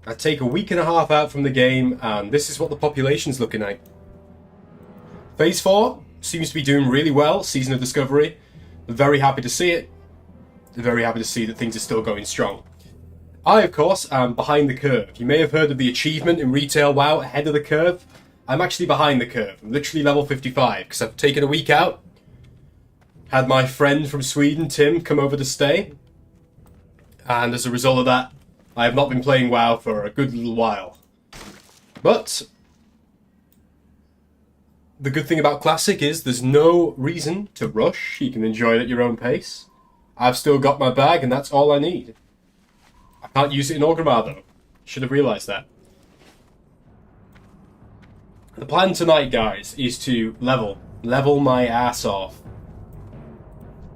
I take a week and a half out from the game, and this is what the population's looking like. Phase 4 seems to be doing really well. Season of Discovery. Very happy to see it. Very happy to see that things are still going strong. I, of course, am behind the curve. You may have heard of the achievement in Retail WoW, ahead of the curve. I'm actually behind the curve. I'm literally level 55, because I've taken a week out. Had my friend from Sweden, Tim, come over to stay. And as a result of that, I have not been playing WoW for a good little while. But the good thing about Classic is there's no reason to rush. You can enjoy it at your own pace. I've still got my bag, and that's all I need. I can't use it in Orgrimmar, though. Should have realised that. The plan tonight, guys, is to level my ass off.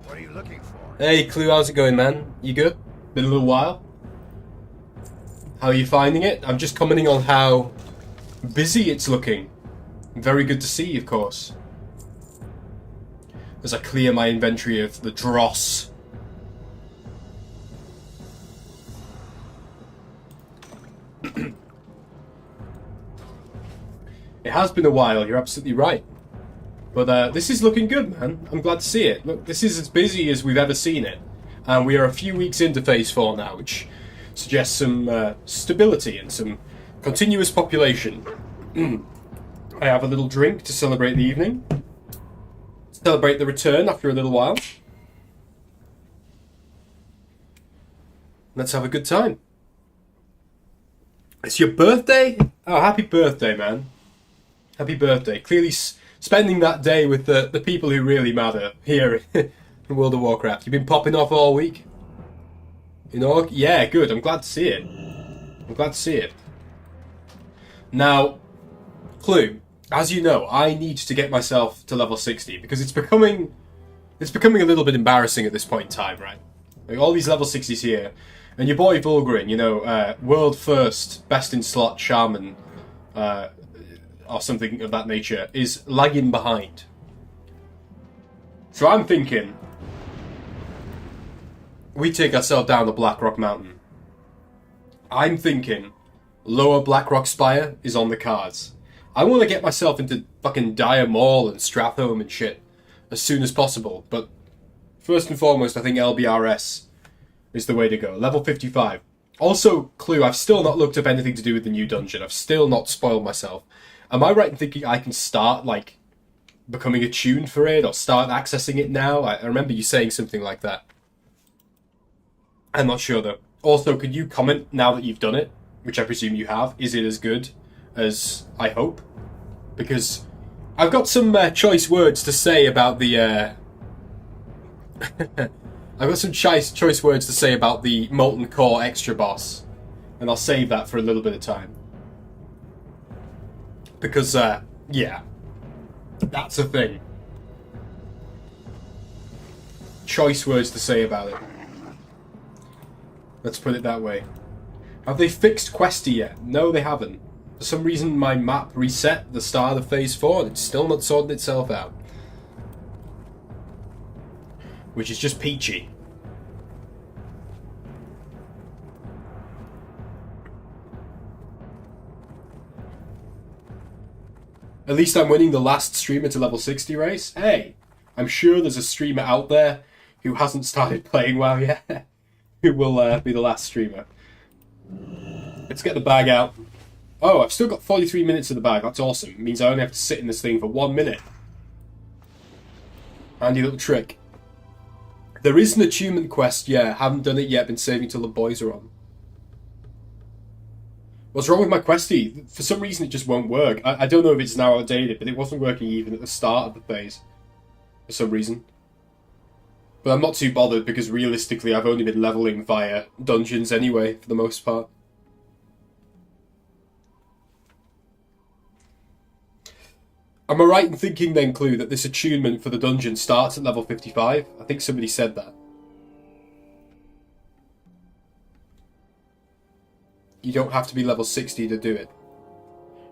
What are you looking for? Hey, Clue, how's it going, man? You good? Been a little while. How are you finding it? I'm just commenting on how busy it's looking. Very good to see, of course. As I clear my inventory of the dross. It has been a while, you're absolutely right. But this is looking good, man. I'm glad to see it. Look, this is as busy as we've ever seen it. And we are a few weeks into Phase 4 now, which suggests some stability and some continuous population. I have a little drink to celebrate the evening. Celebrate the return after a little while. Let's have a good time. It's your birthday? Oh, happy birthday, man. Happy birthday. Clearly spending that day with the people who really matter here in World of Warcraft. You've been popping off all week? You know? Yeah, good. I'm glad to see it. I'm glad to see it. Now, Clue, as you know, I need to get myself to level 60 because it's becoming a little bit embarrassing at this point in time, right? Like all these level 60s here, and your boy Vulgrin, you know, world first, best in slot shaman, or something of that nature, is lagging behind. So I'm thinking we take ourselves down the Blackrock Mountain. I'm thinking Lower Blackrock Spire is on the cards. I want to get myself into fucking Dire Maul and Stratholme and shit as soon as possible, but first and foremost, I think LBRS is the way to go. Level 55. Also, Clue, I've still not looked up anything to do with the new dungeon. I've still not spoiled myself. Am I right in thinking I can start, like, becoming attuned for it, or start accessing it now? I remember you saying something like that. I'm not sure, though. Also, could you comment now that you've done it, which I presume you have? Is it as good as I hope? Because I've got some choice words to say about the... I've got some choice words to say about the Molten Core Extra Boss, and I'll save that for a little bit of time. Because, yeah, that's a thing. Choice words to say about it. Let's put it that way. Have they fixed Questy yet? No, they haven't. For some reason, my map reset at the start of Phase 4, and it's still not sorting itself out. Which is just peachy. At least I'm winning the last streamer to level 60 race. Hey, I'm sure there's a streamer out there who hasn't started playing WoW yet, who will be the last streamer. Let's get the bag out. Oh, I've still got 43 minutes in the bag. That's awesome. It means I only have to sit in this thing for 1 minute. Handy little trick. There is an attunement quest, yeah. Haven't done it yet, been saving till the boys are on. What's wrong with my Questy? For some reason it just won't work. I don't know if it's now outdated, but it wasn't working even at the start of the phase. For some reason. But I'm not too bothered because realistically I've only been leveling via dungeons anyway, for the most part. Am I right in thinking then, Clue, that this attunement for the dungeon starts at level 55? I think somebody said that. You don't have to be level 60 to do it.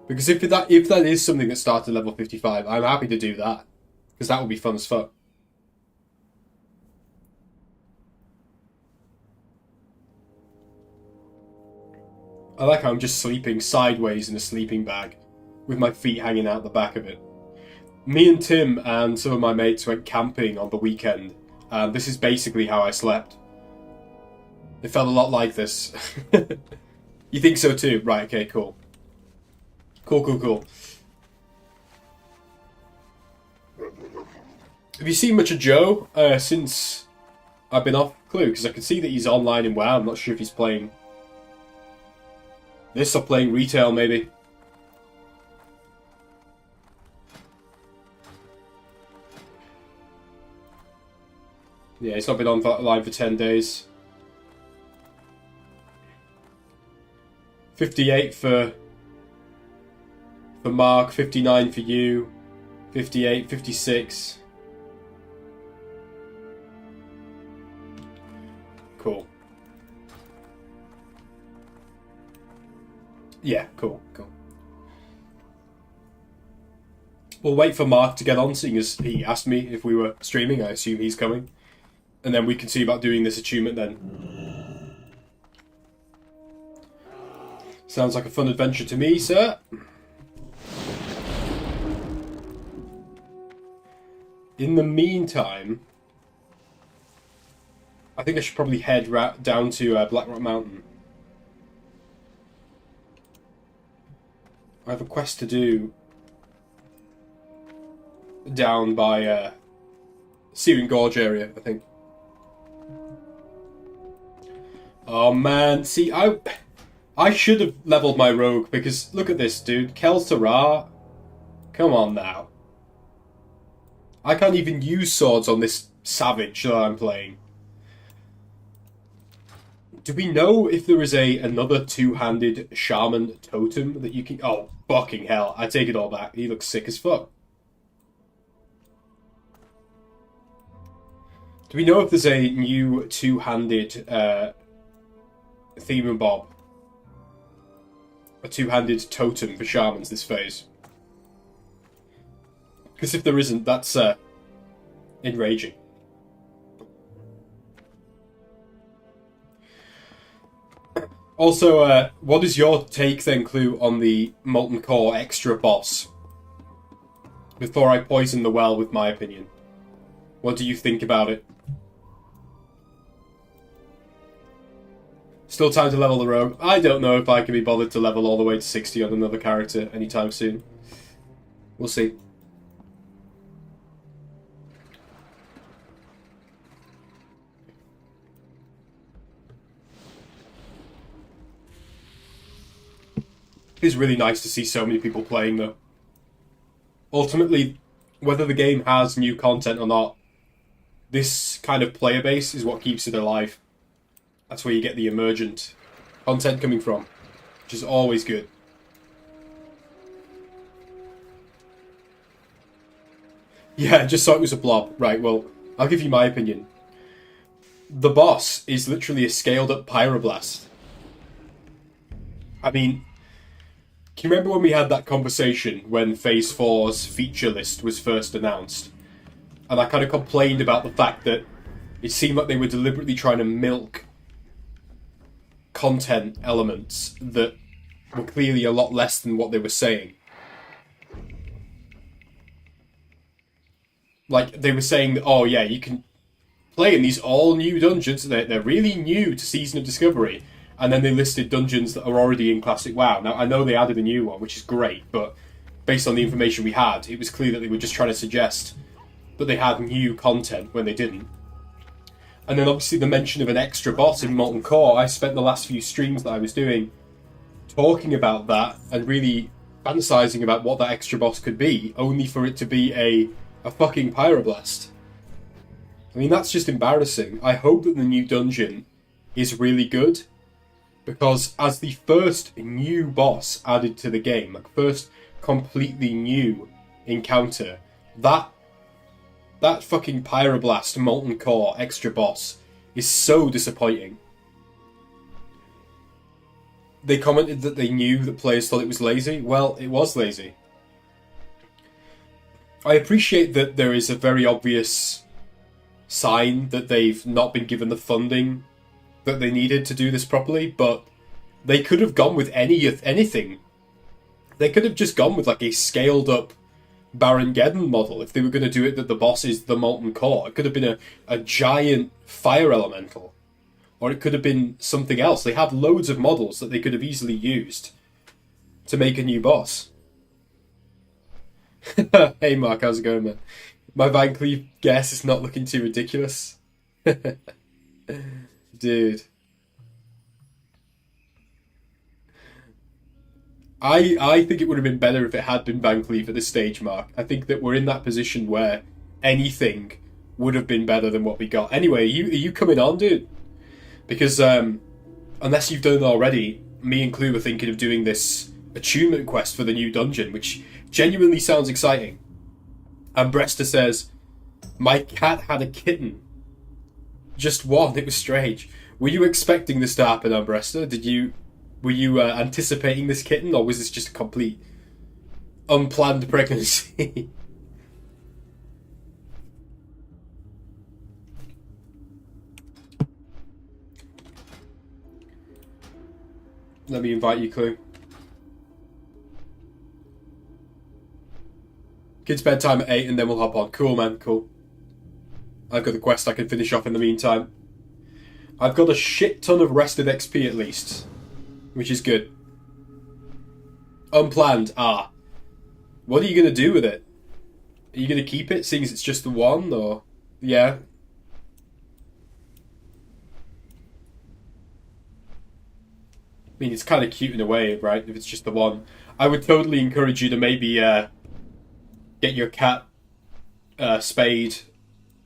Because if that is something that starts at level 55, I'm happy to do that. Because that would be fun as fuck. I like how I'm just sleeping sideways in a sleeping bag, with my feet hanging out the back of it. Me and Tim and some of my mates went camping on the weekend, and this is basically how I slept. It felt a lot like this. You think so too? Right, okay, cool. Cool. Have you seen much of Joe since I've been off Clue? Because I can see that he's online in WoW. I'm not sure if he's playing this or playing retail, maybe. Yeah, he's not been online for 10 days. 58 for Mark, 59 for you, 58, 56. Cool. Yeah, cool. We'll wait for Mark to get on, seeing as he asked me if we were streaming. I assume he's coming. And then we can see about doing this attunement then. Sounds like a fun adventure to me, sir. In the meantime, I think I should probably head down to Blackrock Mountain. I have a quest to do down by Searing Gorge area, I think. Oh man, see, I should have leveled my rogue, because look at this, dude. Kel'Thuzad. Come on now. I can't even use swords on this savage that I'm playing. Do we know if there is another two-handed shaman totem that you can... Oh, fucking hell. I take it all back. He looks sick as fuck. Do we know if there's a new two-handed thingamabob? A two-handed totem for shamans this phase? Because if there isn't, that's enraging. Also, what is your take then, Clue, on the Molten Core extra boss? Before I poison the well with my opinion. What do you think about it? Still time to level the rogue. I don't know if I can be bothered to level all the way to 60 on another character anytime soon. We'll see. It's really nice to see so many people playing, though. Ultimately, whether the game has new content or not, this kind of player base is what keeps it alive. That's where you get the emergent content coming from, which is always good. Yeah, just thought it was a blob. Right, well, I'll give you my opinion. The boss is literally a scaled-up pyroblast. I mean... Can you remember when we had that conversation when Phase 4's feature list was first announced? And I kind of complained about the fact that it seemed like they were deliberately trying to milk content elements that were clearly a lot less than what they were saying. Like, they were saying that, oh yeah, you can play in these all new dungeons, they're really new to Season of Discovery. And then they listed dungeons that are already in Classic WoW. Now, I know they added a new one, which is great, but based on the information we had, it was clear that they were just trying to suggest that they had new content when they didn't. And then obviously the mention of an extra boss in Molten Core, I spent the last few streams that I was doing talking about that and really fantasizing about what that extra boss could be, only for it to be a fucking pyroblast. I mean, that's just embarrassing. I hope that the new dungeon is really good. Because as the first new boss added to the game, like first completely new encounter, that fucking Pyroblast Molten Core extra boss is so disappointing. They commented that they knew that players thought it was lazy. Well, it was lazy. I appreciate that there is a very obvious sign that they've not been given the funding that they needed to do this properly, but They could have gone with anything. They could have just gone with like a scaled up Baron Geddon model if they were going to do it that the boss is the Molten Core. It could have been a giant fire elemental. Or it could have been something else. They had loads of models that they could have easily used to make a new boss. Hey Mark, how's it going, man? My Van Cleef guess is not looking too ridiculous. Dude. I think it would have been better if it had been Van Cleef at this stage, Mark. I think that we're in that position where anything would have been better than what we got. Anyway, are you coming on, dude? Because unless you've done it already, me and Clue were thinking of doing this attunement quest for the new dungeon, which genuinely sounds exciting. And Bresta says, my cat had a kitten. Just one. It was strange. Were you expecting this to happen, Ambresta? Were you anticipating this kitten, or was this just a complete unplanned pregnancy? Let me invite you, Clue. Kids' bedtime at 8 and then we'll hop on. Cool, man, cool. I've got the quest I can finish off in the meantime. I've got a shit ton of rested XP at least, which is good. Unplanned, What are you going to do with it? Are you going to keep it, seeing as it's just the one, or... Yeah. I mean, it's kind of cute in a way, right, if it's just the one. I would totally encourage you to maybe get your cat spayed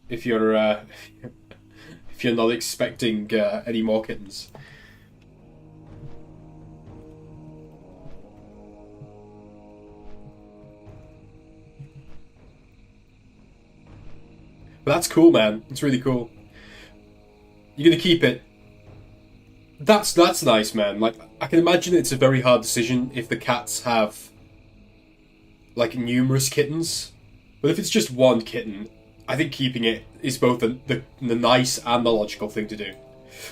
if you're if you're not expecting any more kittens. But that's cool, man. It's really cool. You're gonna keep it. That's nice, man. Like, I can imagine it's a very hard decision if the cats have like numerous kittens. But if it's just one kitten, I think keeping it is both the nice and the logical thing to do.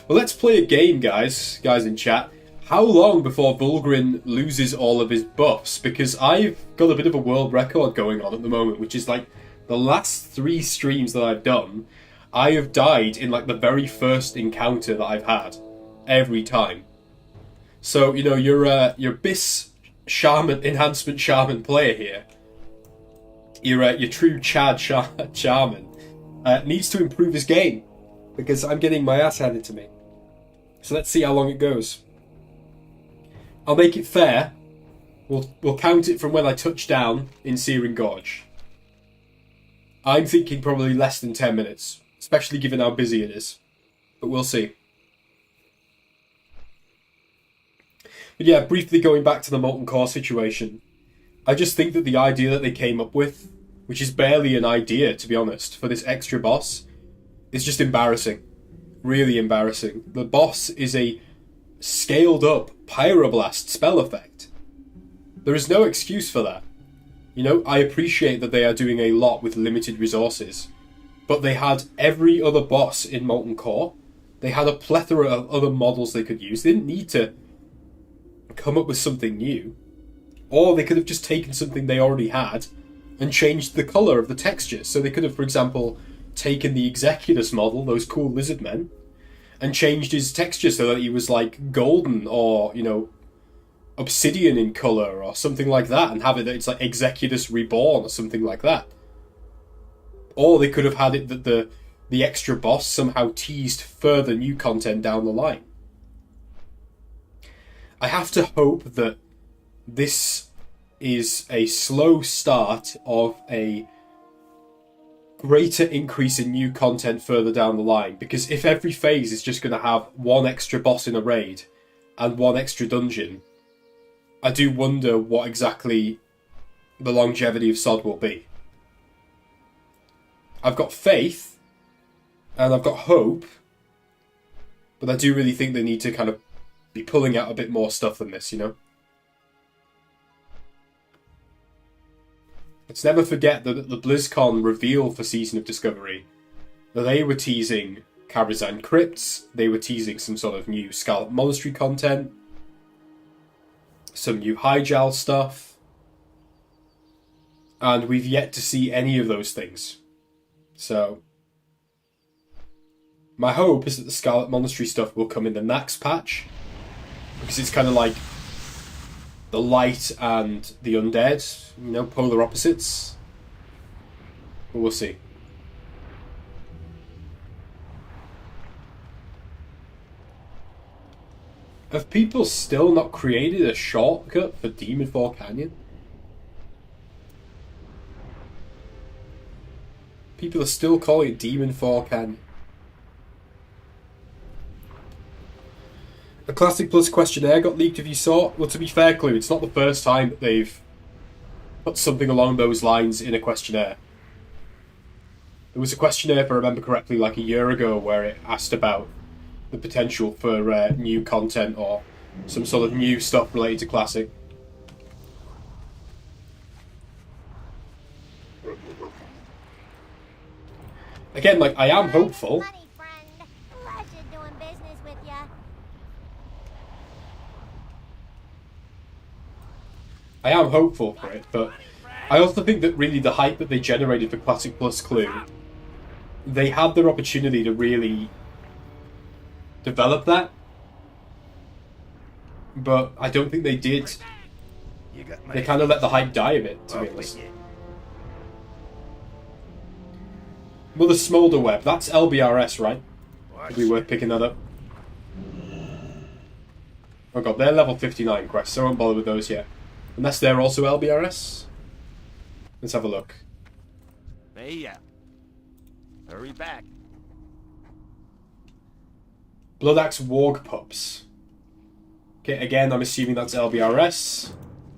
Well, let's play a game, guys in chat. How long before Vulgrin loses all of his buffs? Because I've got a bit of a world record going on at the moment, which is like the last 3 streams that I've done, I have died in like the very first encounter that I've had. Every time. So, you know, your Bis Shaman, Enhancement Shaman player here, your true Chad Shaman, needs to improve his game, because I'm getting my ass handed to me. So let's see how long it goes. I'll make it fair. We'll count it from when I touch down in Searing Gorge. I'm thinking probably less than 10 minutes, especially given how busy it is. But we'll see. But yeah, briefly going back to the Molten Core situation, I just think that the idea that they came up with, which is barely an idea, to be honest, for this extra boss, is just embarrassing. Really embarrassing. The boss is a scaled up Pyroblast spell effect. There is no excuse for that. You know, I appreciate that they are doing a lot with limited resources, but they had every other boss in Molten Core. They had a plethora of other models they could use. They didn't need to come up with something new. Or they could have just taken something they already had and changed the colour of the texture. So they could have, for example, taken the Executus model, those cool lizard men, and changed his texture so that he was like golden or, you know, obsidian in colour or something like that, and have it that it's like Executus Reborn or something like that. Or they could have had it that the extra boss somehow teased further new content down the line. I have to hope that this is a slow start of a greater increase in new content further down the line, because if every phase is just going to have one extra boss in a raid and one extra dungeon, I do wonder what exactly the longevity of SOD will be. I've got faith and I've got hope, but I do really think they need to kind of be pulling out a bit more stuff than this, you know? Let's never forget that at the BlizzCon reveal for Season of Discovery, that they were teasing Karazhan Crypts, they were teasing some sort of new Scarlet Monastery content, some new Hyjal stuff. And we've yet to see any of those things. So, my hope is that the Scarlet Monastery stuff will come in the next patch. Because it's kind of like the light and the undead, you know, polar opposites. But we'll see. Have people still not created a shortcut for Demon Fall Canyon? People are still calling it Demon Fall Canyon. A Classic Plus questionnaire got leaked, if you saw. Well, to be fair, Clue, it's not the first time that they've put something along those lines in a questionnaire. There was a questionnaire, if I remember correctly, like a year ago, where it asked about the potential for new content or some sort of new stuff related to Classic. Again, like, I am hopeful. Money, friend. Pleasure doing business with ya. I am hopeful for it, but I also think that really the hype that they generated for Classic Plus Clue, they had their opportunity to really develop that, but I don't think they did. You got They kind of let the hype die a bit, to be honest. Well, the Smolder Web, that's LBRS, right? It'd be worth picking that up. Oh god, they're level 59 quests, so I won't bother with those yet. Unless they're also LBRS? Let's have a look. Hey, yeah. Hurry back. Blood Axe Warg Pups. Okay, again, I'm assuming that's LBRS.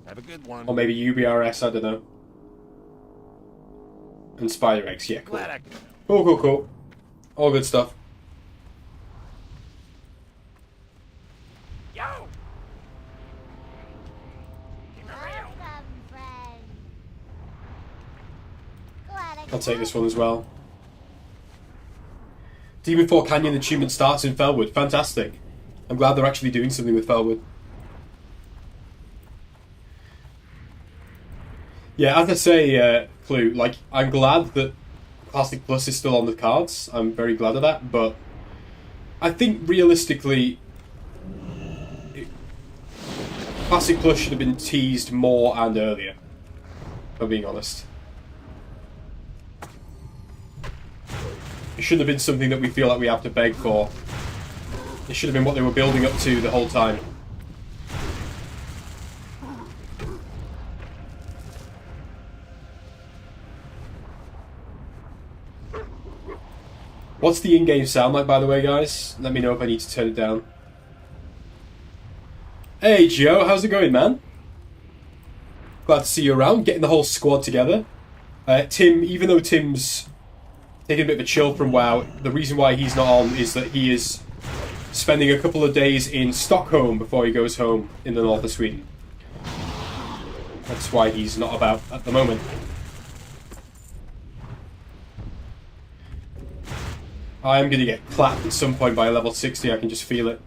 Have a good one. Or maybe UBRS, I don't know. And Spider Eggs, yeah, cool. Glad I could help. Cool, cool, cool. All good stuff. Yo! Welcome, friend. Glad I I'll could take this help. one as well. Demon Fall Canyon achievement starts in Felwood. Fantastic. I'm glad they're actually doing something with Felwood. Yeah, as I say, Clue, like, I'm glad that Classic Plus is still on the cards. I'm very glad of that, but I think realistically, Classic Plus should have been teased more and earlier, if I'm being honest. It shouldn't have been something that we feel like we have to beg for. It should have been what they were building up to the whole time. What's the in-game sound like, by the way, guys? Let me know if I need to turn it down. Hey, Joe, how's it going, man? Glad to see you around, getting the whole squad together. Tim, even though Tim's taking a bit of a chill from WoW, the reason why he's not on is that he is spending a couple of days in Stockholm before he goes home in the north of Sweden. That's why he's not about at the moment. I am going to get clapped at some point by a level 60, I can just feel it.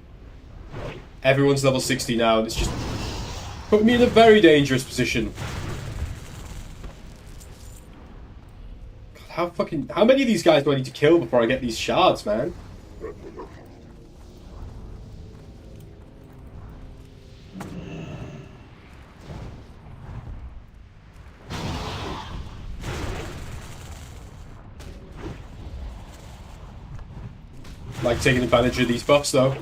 Everyone's level 60 now, and it's just put me in a very dangerous position. God, how many of these guys do I need to kill before I get these shards, man? Like taking advantage of these buffs, though.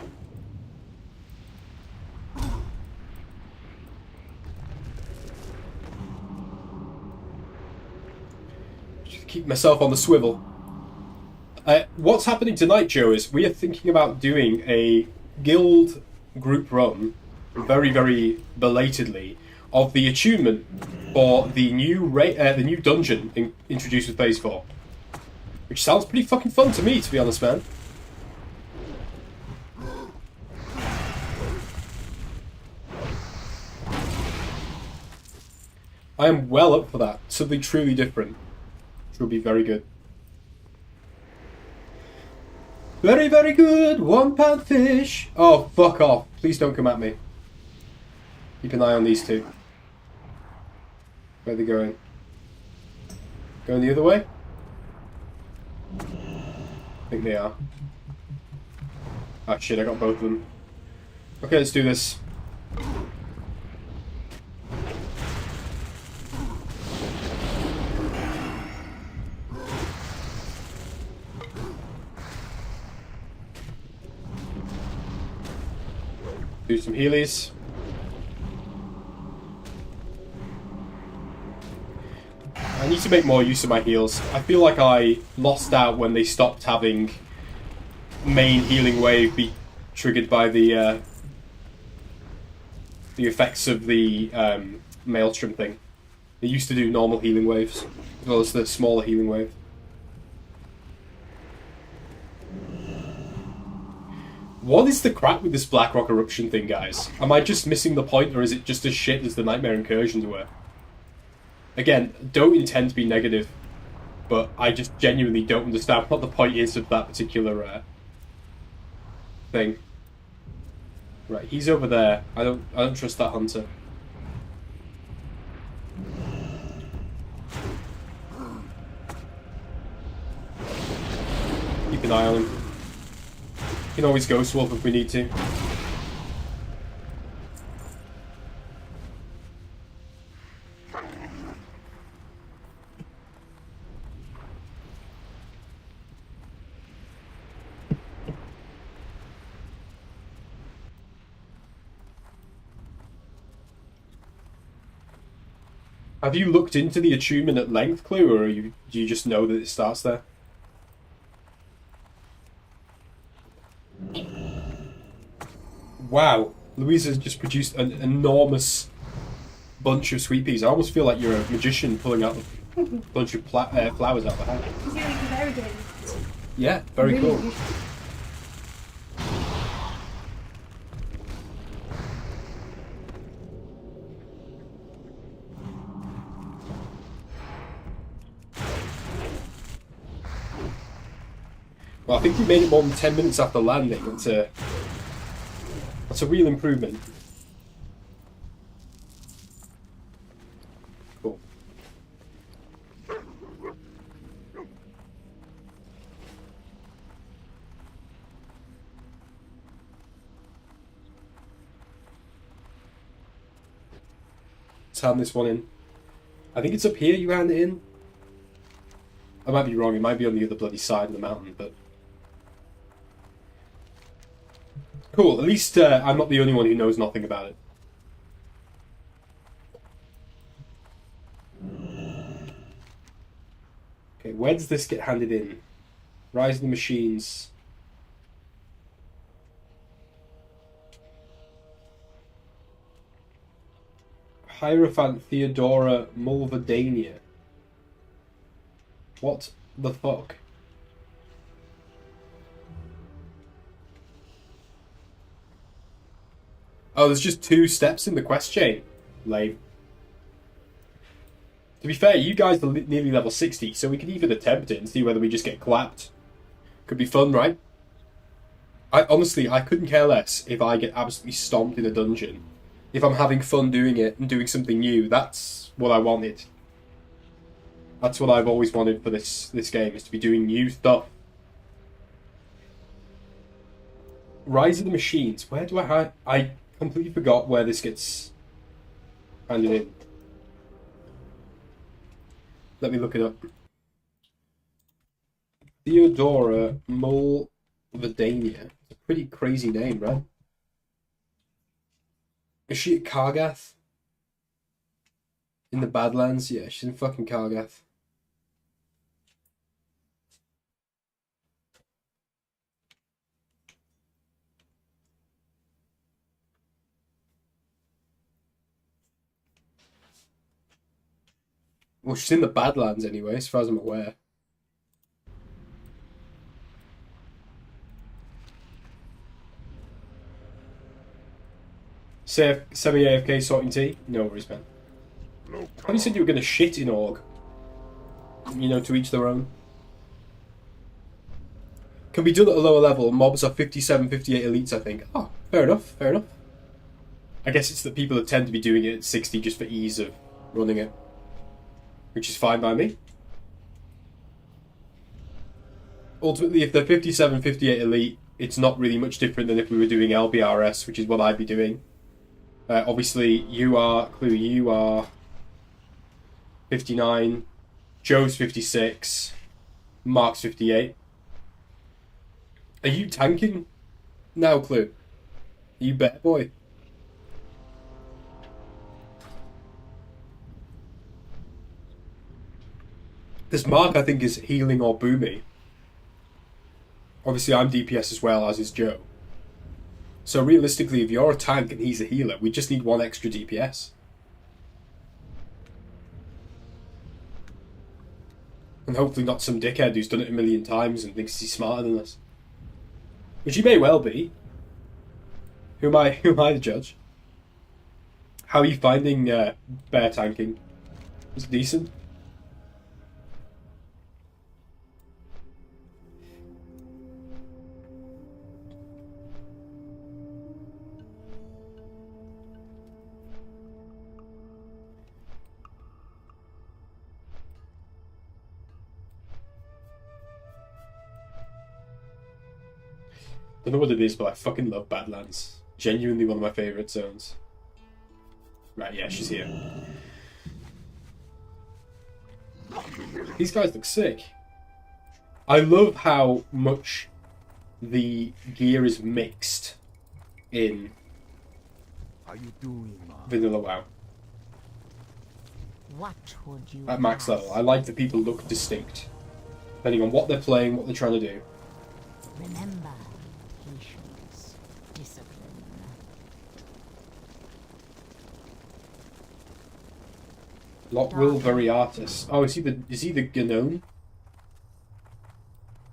Just keep myself on the swivel. What's happening tonight, Joe, is we are thinking about doing a guild group run, very, very belatedly, of the attunement for the new dungeon introduced with Phase 4. Which sounds pretty fucking fun to me, to be honest, man. I am well up for that. Something truly different. Which will be very good. Very, very good. £1 fish. Oh, fuck off. Please don't come at me. Keep an eye on these two. Where are they going? Going the other way? I think they are. Ah shit, I got both of them. Okay, let's do this. Do some healies. I need to make more use of my heals. I feel like I lost out when they stopped having main healing wave be triggered by the effects of the Maelstrom thing. They used to do normal healing waves, as well as the smaller healing wave. What is the crap with this Blackrock eruption thing, guys? Am I just missing the point, or is it just as shit as the Nightmare Incursions were? Again, don't intend to be negative, but I just genuinely don't understand what the point is of that particular thing. Right, he's over there. I don't trust that hunter. Keep an eye on him. We can always ghost wolf if we need to. Have you looked into the attunement at length, Clue, or do you just know that it starts there? Wow, Louisa's just produced an enormous bunch of sweet peas. I almost feel like you're a magician pulling out a bunch of flowers out of the hat. It's really variegated. Yeah, very Really cool. beautiful. Well, I think you made it more than 10 minutes after landing. That's a real improvement. Cool. Let's hand this one in. I think it's up here you hand it in. I might be wrong, it might be on the other bloody side of the mountain, but... Cool, at least I'm not the only one who knows nothing about it. Okay, where does this get handed in? Rise of the Machines. Hierophant Theodora Mulvadania. What the fuck? Oh, there's just 2 steps in the quest chain. Lame. To be fair, you guys are nearly level 60, so we could even attempt it and see whether we just get clapped. Could be fun, right? Honestly, I couldn't care less if I get absolutely stomped in a dungeon. If I'm having fun doing it and doing something new, that's what I wanted. That's what I've always wanted for this game, is to be doing new stuff. Rise of the Machines. Where do I completely forgot where this gets handed in. Let me look it up. Theodora Mulvadania. It's a pretty crazy name, right? Is she at Kargath? In the Badlands? Yeah, she's in fucking Kargath. Well, she's in the Badlands anyway, as far as I'm aware. Semi-AFK sorting tea? No worries, man. How you said you were going to shit in Org? You know, to each their own. Can be done at a lower level. Mobs are 57, 58 elites, I think. Oh, fair enough, fair enough. I guess it's that people that tend to be doing it at 60 just for ease of running it, which is fine by me. Ultimately, if they're 57, 58 elite, it's not really much different than if we were doing LBRS, which is what I'd be doing. Obviously, you are 59, Joe's 56, Mark's 58. Are you tanking now, Clue? Are you better, boy? This Mark, I think, is healing or booming. Obviously, I'm DPS as well, as is Joe. So realistically, if you're a tank and he's a healer, we just need one extra DPS. And hopefully not some dickhead who's done it a million times and thinks he's smarter than us. Which he may well be. Who am I to judge? How are you finding bear tanking? Is it decent? I don't know what it is, but I fucking love Badlands. Genuinely one of my favourite zones. Right, yeah, she's here. These guys look sick. I love how much the gear is mixed in How you doing, Mom? Vanilla WoW. What would you At max level. I like that people look distinct. Depending on what they're playing, what they're trying to do. remember? Patience, discipline. Lockwill Variatus. Oh, is he the Gnome?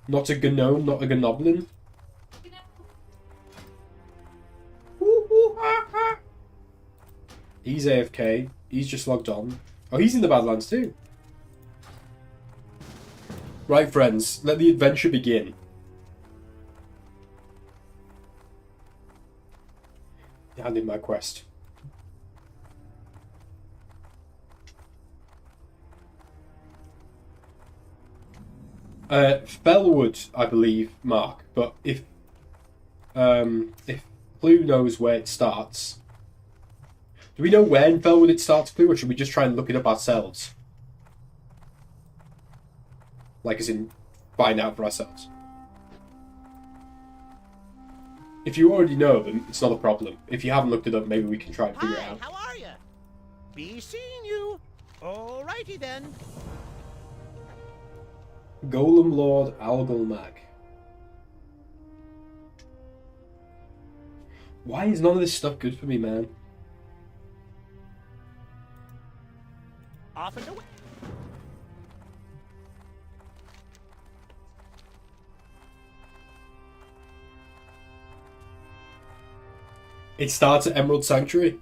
Not a Gnome, not a Gnoblin? He's AFK. He's just logged on. Oh, he's in the Badlands too. Right, friends, let the adventure begin. Hand in my quest. Fellwood, I believe, Mark. But if Clue knows where it starts, do we know where in Fellwood it starts, Clue, or should we just try and look it up ourselves? Like, as in, find out for ourselves. If you already know, then it's not a problem. If you haven't looked it up, maybe we can try and figure it Hi, out. how are you? Be seeing you. Alrighty then. Golem Lord Algolmag. Why is none of this stuff good for me, man? Off and away. It starts at Emerald Sanctuary.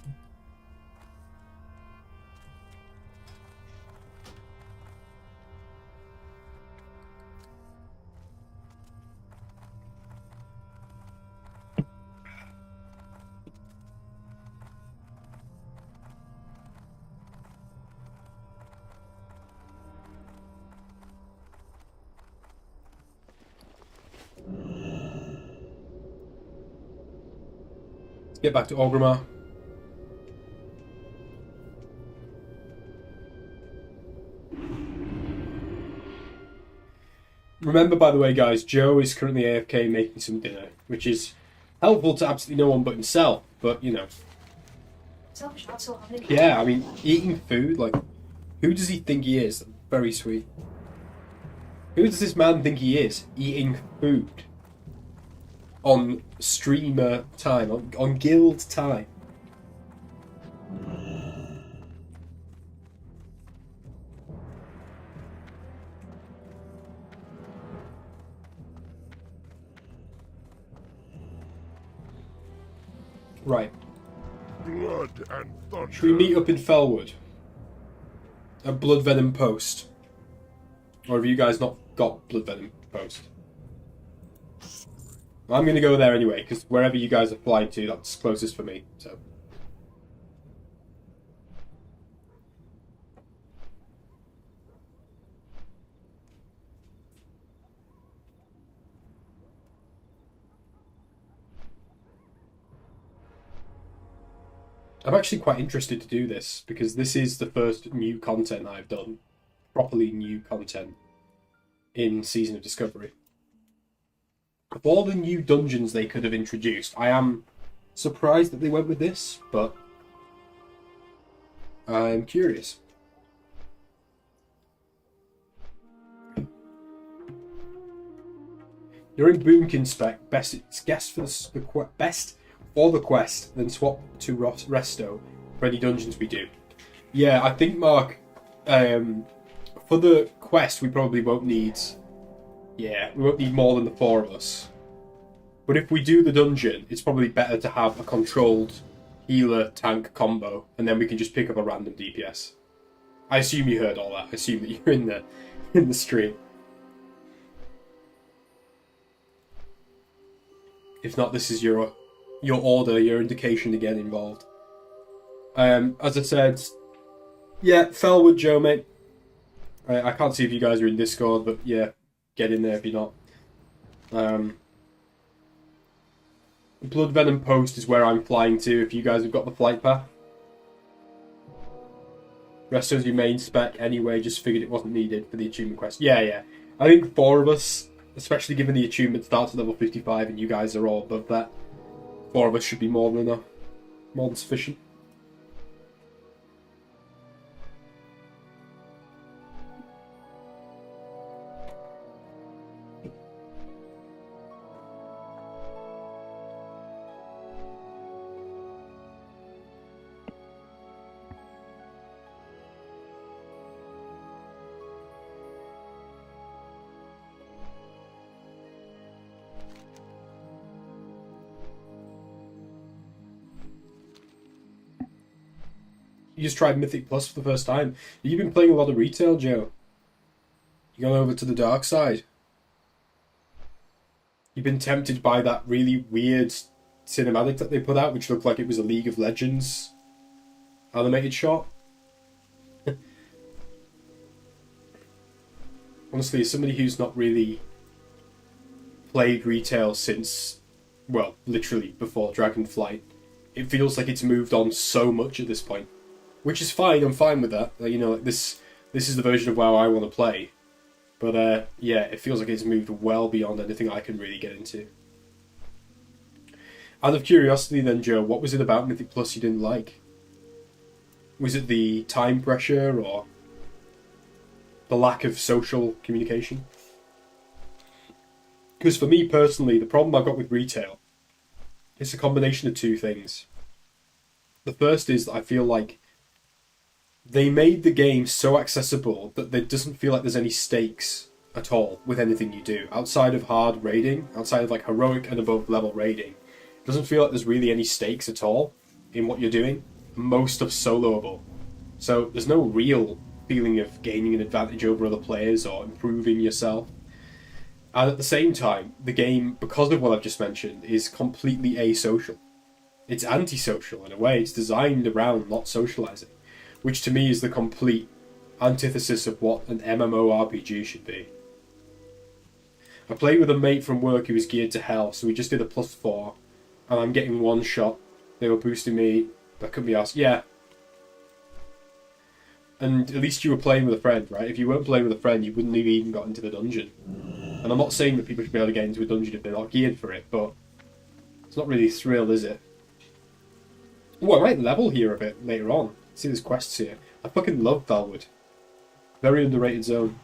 Get back to Orgrimmar. Remember, by the way, guys, Joe is currently AFK making some dinner, which is helpful to absolutely no one but himself. But, you know. Yeah, I mean, eating food, like, who does he think he is? Very sweet. Who does this man think he is? Eating food. On streamer time, on guild time. Right. Blood and thunder. Should we meet up in Fellwood? At Blood Venom Post? Or have you guys not got Blood Venom Post? I'm going to go there anyway, because wherever you guys are flying to, that's closest for me, so... I'm actually quite interested to do this because this is the first new content I've done, properly new content, in Season of Discovery. Of all the new dungeons they could have introduced, I am surprised that they went with this, but I'm curious. You're in Boomkin spec. Best for the quest, then swap to Resto for any dungeons we do. Yeah, I think, Mark, for the quest we probably won't need. Yeah, we won't need more than the 4 of us. But if we do the dungeon, it's probably better to have a controlled healer tank combo, and then we can just pick up a random DPS. I assume you heard all that. I assume that you're in the stream. If not, this is your order, your indication to get involved. As I said, yeah, Felwood Joe, mate. I can't see if you guys are in Discord, but yeah, get in there if you're not. Blood Venom Post is where I'm flying to, if you guys have got the flight path. Resto's your main spec anyway, just figured it wasn't needed for the achievement quest. Yeah. I think 4 of us, especially given the achievement starts at level 55 and you guys are all above that, 4 of us should be more than enough. More than sufficient. You just tried Mythic Plus for the first time. You've been playing a lot of retail, Joe. You gone over to the dark side. You've been tempted by that really weird cinematic that they put out, which looked like it was a League of Legends animated shot. Honestly, as somebody who's not really played retail since, well, literally before Dragonflight, it feels like it's moved on so much at this point. Which is fine, I'm fine with that. You know, like this is the version of WoW I want to play. But yeah, it feels like it's moved well beyond anything I can really get into. Out of curiosity then, Joe, what was it about Mythic Plus you didn't like? Was it the time pressure or the lack of social communication? Because for me personally, the problem I've got with retail is a combination of 2 things. The first is that I feel like they made the game so accessible that there doesn't feel like there's any stakes at all with anything you do. Outside of hard raiding, outside of like heroic and above level raiding, it doesn't feel like there's really any stakes at all in what you're doing. Most of soloable. So there's no real feeling of gaining an advantage over other players or improving yourself. And at the same time, the game, because of what I've just mentioned, is completely asocial. It's antisocial in a way. It's designed around not socializing. Which to me is the complete antithesis of what an MMORPG should be. I played with a mate from work who was geared to hell, so we just did a +4, and I'm getting 1 shot. They were boosting me, that couldn't be asked. Yeah. And at least you were playing with a friend, right? If you weren't playing with a friend, you wouldn't have even got into the dungeon. And I'm not saying that people should be able to get into a dungeon if they're not geared for it, but it's not really a thrill, is it? Oh, I might level here a bit later on. See, there's quests here. I fucking love Felwood. Very underrated zone.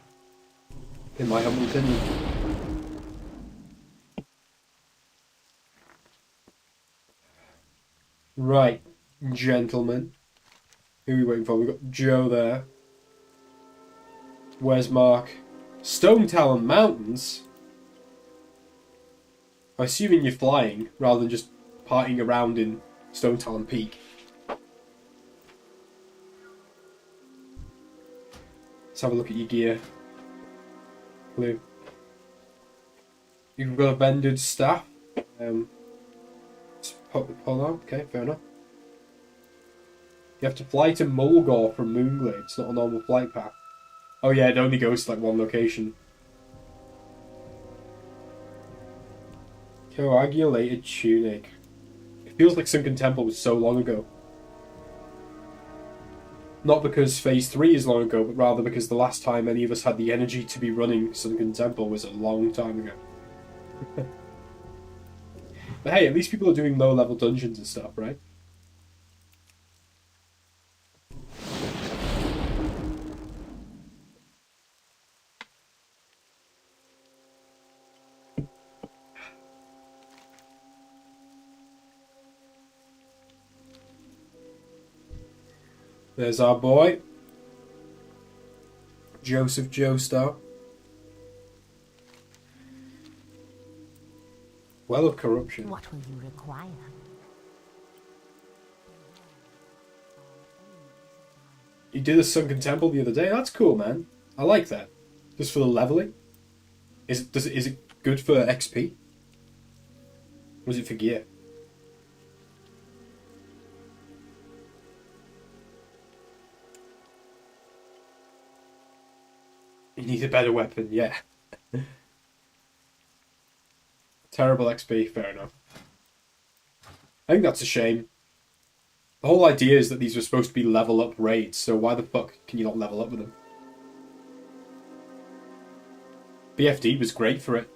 In my humble opinion. Right, gentlemen. Who are we waiting for? We've got Joe there. Where's Mark? Stone Talon Mountains? I'm assuming you're flying, rather than just partying around in Stone Talon Peak. Let's have a look at your gear. Blue. You've got a vended staff. Hold on, okay, fair enough. You have to fly to Mulgore from Moonglade. It's not a normal flight path. Oh yeah, it only goes to like 1 location. Coagulated tunic. It feels like Sunken Temple was so long ago. Not because Phase 3 is long ago, but rather because the last time any of us had the energy to be running Sunken Temple was a long time ago. But hey, at least people are doing low-level dungeons and stuff, right? There's our boy, Joseph Joestar. Well of corruption. What will you require? You did a Sunken Temple the other day. That's cool, man. I like that. Just for the leveling. Is it good for XP? Or is it for gear? You need a better weapon, yeah. Terrible XP, fair enough. I think that's a shame. The whole idea is that these were supposed to be level up raids, so why the fuck can you not level up with them? BFD was great for it.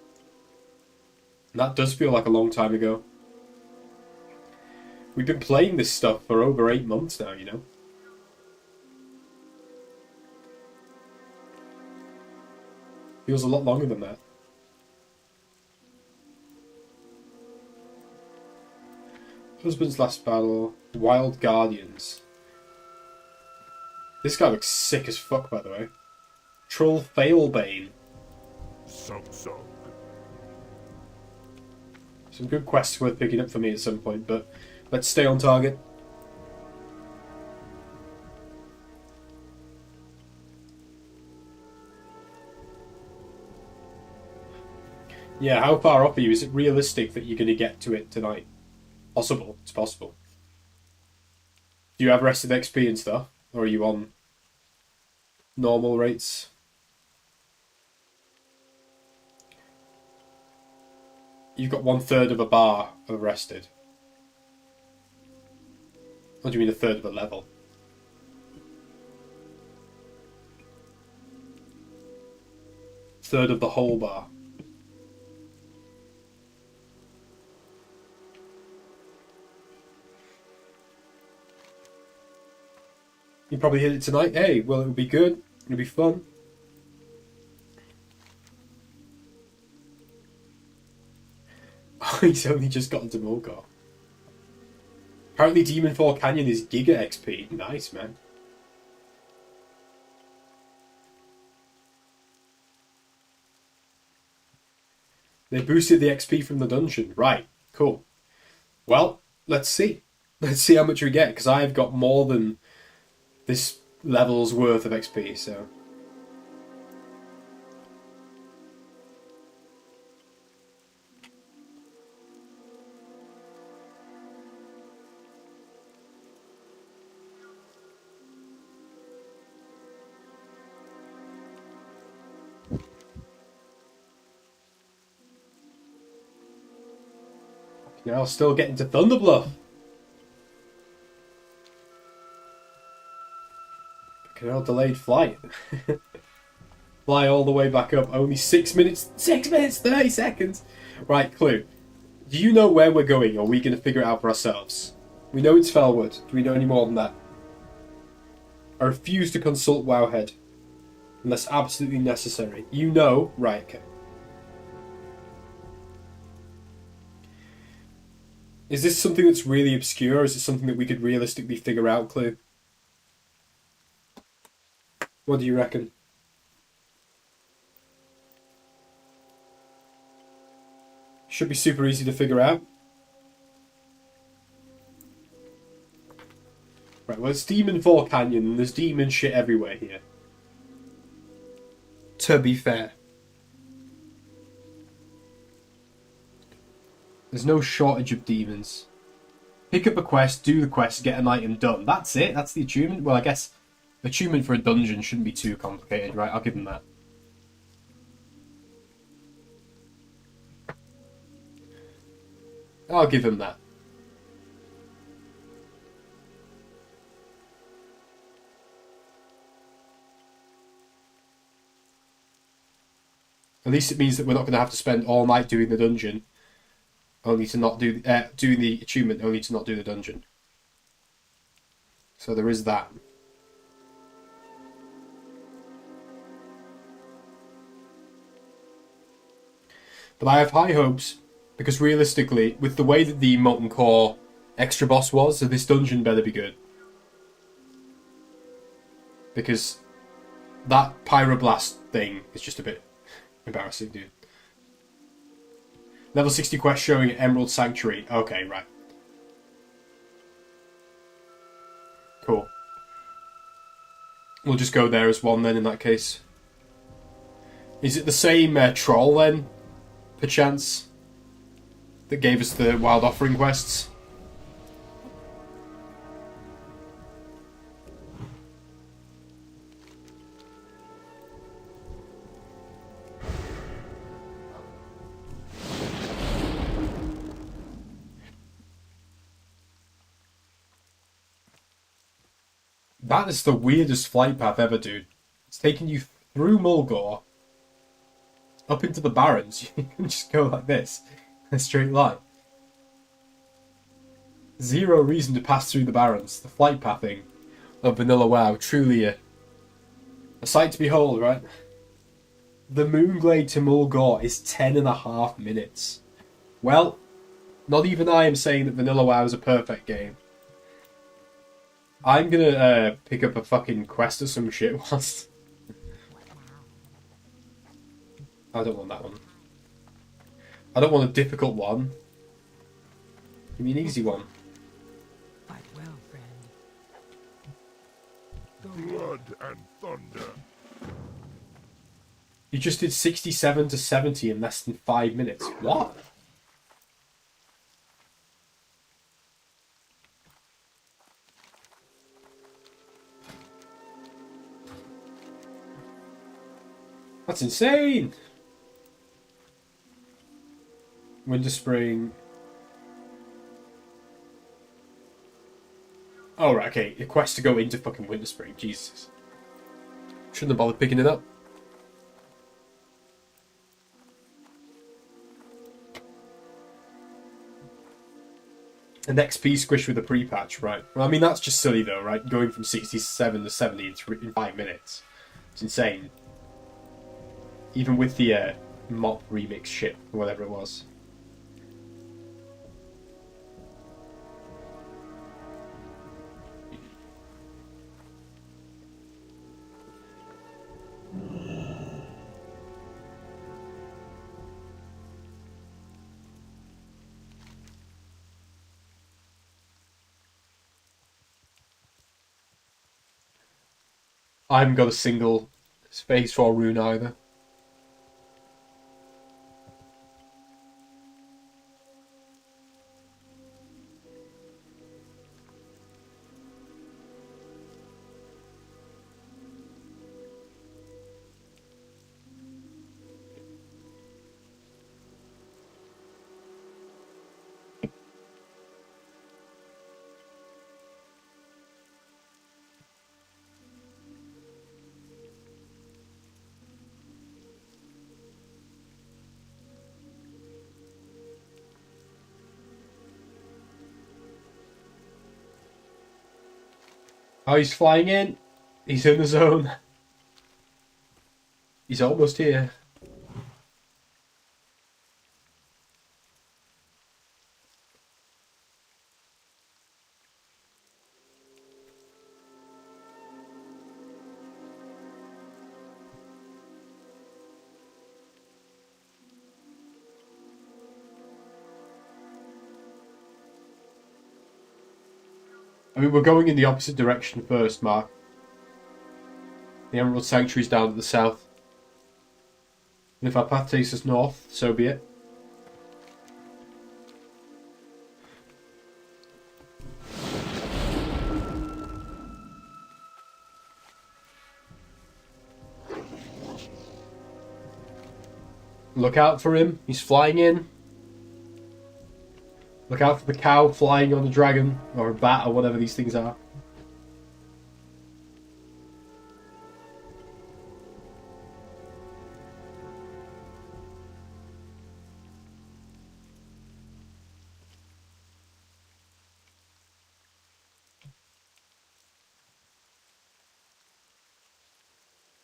And that does feel like a long time ago. We've been playing this stuff for over 8 months now, you know? Feels a lot longer than that. Husband's Last Battle, Wild Guardians. This guy looks sick as fuck, by the way. Troll Failbane. Sung Sung. Some good quests worth picking up for me at some point, but let's stay on target. Yeah, how far up are you? Is it realistic that you're going to get to it tonight? Possible. It's possible. Do you have rested XP and stuff? Or are you on normal rates? You've got 1/3 of a bar of rested. What do you mean 1/3 of a level? Third of the whole bar. You probably hit it tonight. Hey, well, it'll be good. It'll be fun. Oh, he's only just gotten to Mulgar. Apparently, Demon Fall Canyon is Giga XP. Nice, man. They boosted the XP from the dungeon. Right, cool. Well, let's see. Let's see how much we get, because I've got more than this level's worth of XP, so... Now, still getting to Thunderbluff. Delayed flight. Fly all the way back up. Only 6 minutes. 6 minutes, 30 seconds. Right, Clue. Do you know where we're going, or are we going to figure it out for ourselves? We know it's Felwood. Do we know any more than that? I refuse to consult Wowhead. Unless absolutely necessary. You know. Right, okay. Is this something that's really obscure, or is it something that we could realistically figure out, Clue? What do you reckon? Should be super easy to figure out. Right, well, it's Demon Fall Canyon, and there's demon shit everywhere here. To be fair. There's no shortage of demons. Pick up a quest, do the quest, get an item done. That's it? That's the achievement? Well, I guess... achievement for a dungeon shouldn't be too complicated, right? I'll give him that. I'll give him that. At least it means that we're not going to have to spend all night doing the dungeon, only to not do doing the achievement, only to not do the dungeon. So there is that. But I have high hopes, because realistically, with the way that the Molten Core extra boss was, so this dungeon better be good. Because that Pyroblast thing is just a bit embarrassing, dude. Level 60 quest showing Emerald Sanctuary. Okay, right. Cool. We'll just go there as one then in that case. Is it the same troll then, perchance, that gave us the Wild Offering quests? That is the weirdest flight path ever, dude. It's taking you through Mulgore, up into the Barrens. You can just go like this, in a straight line. Zero reason to pass through the Barrens. The flight pathing of Vanilla WoW, truly a sight to behold, right? The Moonglade to Mulgore is 10.5 minutes. Well, not even I am saying that Vanilla WoW is a perfect game. I'm gonna pick up a fucking quest or some shit whilst... I don't want that one. I don't want a difficult one. Give me an easy one. Fight well, friend. Blood and thunder. You just did 67 to 70 in less than 5 minutes. What? That's insane! Winter Spring. Oh, right, okay. A quest to go into fucking Winter Spring. Jesus. Shouldn't have bothered picking it up. An XP squish with a pre-patch, right? Well, I mean, that's just silly though, right? Going from 67 to 70 in 5 minutes. It's insane. Even with the mop remix shit, or whatever it was. I haven't got a single Phase 4 rune either. Oh, he's flying in. He's in the zone. He's almost here. I mean, we're going in the opposite direction first, Mark. The Emerald Sanctuary's down to the south. And if our path takes us north, so be it. Look out for him. He's flying in. Look out for the cow flying on the dragon, or a bat, or whatever these things are.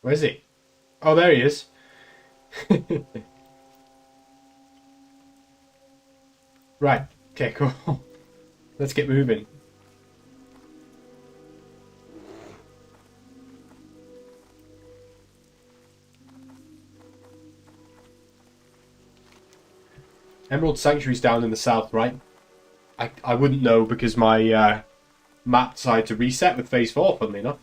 Where's he? Oh, there he is. Right. Okay, cool. Let's get moving. Emerald Sanctuary's down in the south, right? I wouldn't know because my map decided to reset with Phase 4, funnily enough.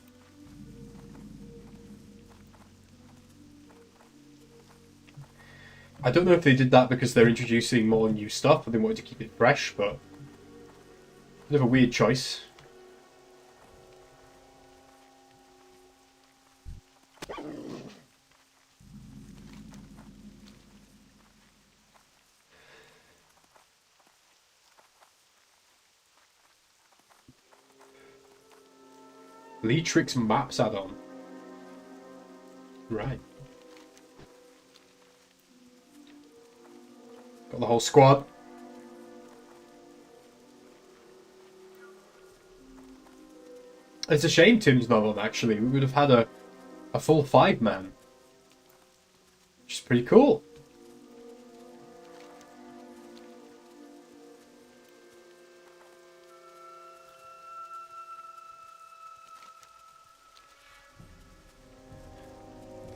I don't know if they did that because they're introducing more new stuff and they wanted to keep it fresh, but bit of a weird choice. Leetrix Maps add-on. Right. Got the whole squad. It's a shame Tim's not on, actually. We would have had a full 5-man. Which is pretty cool.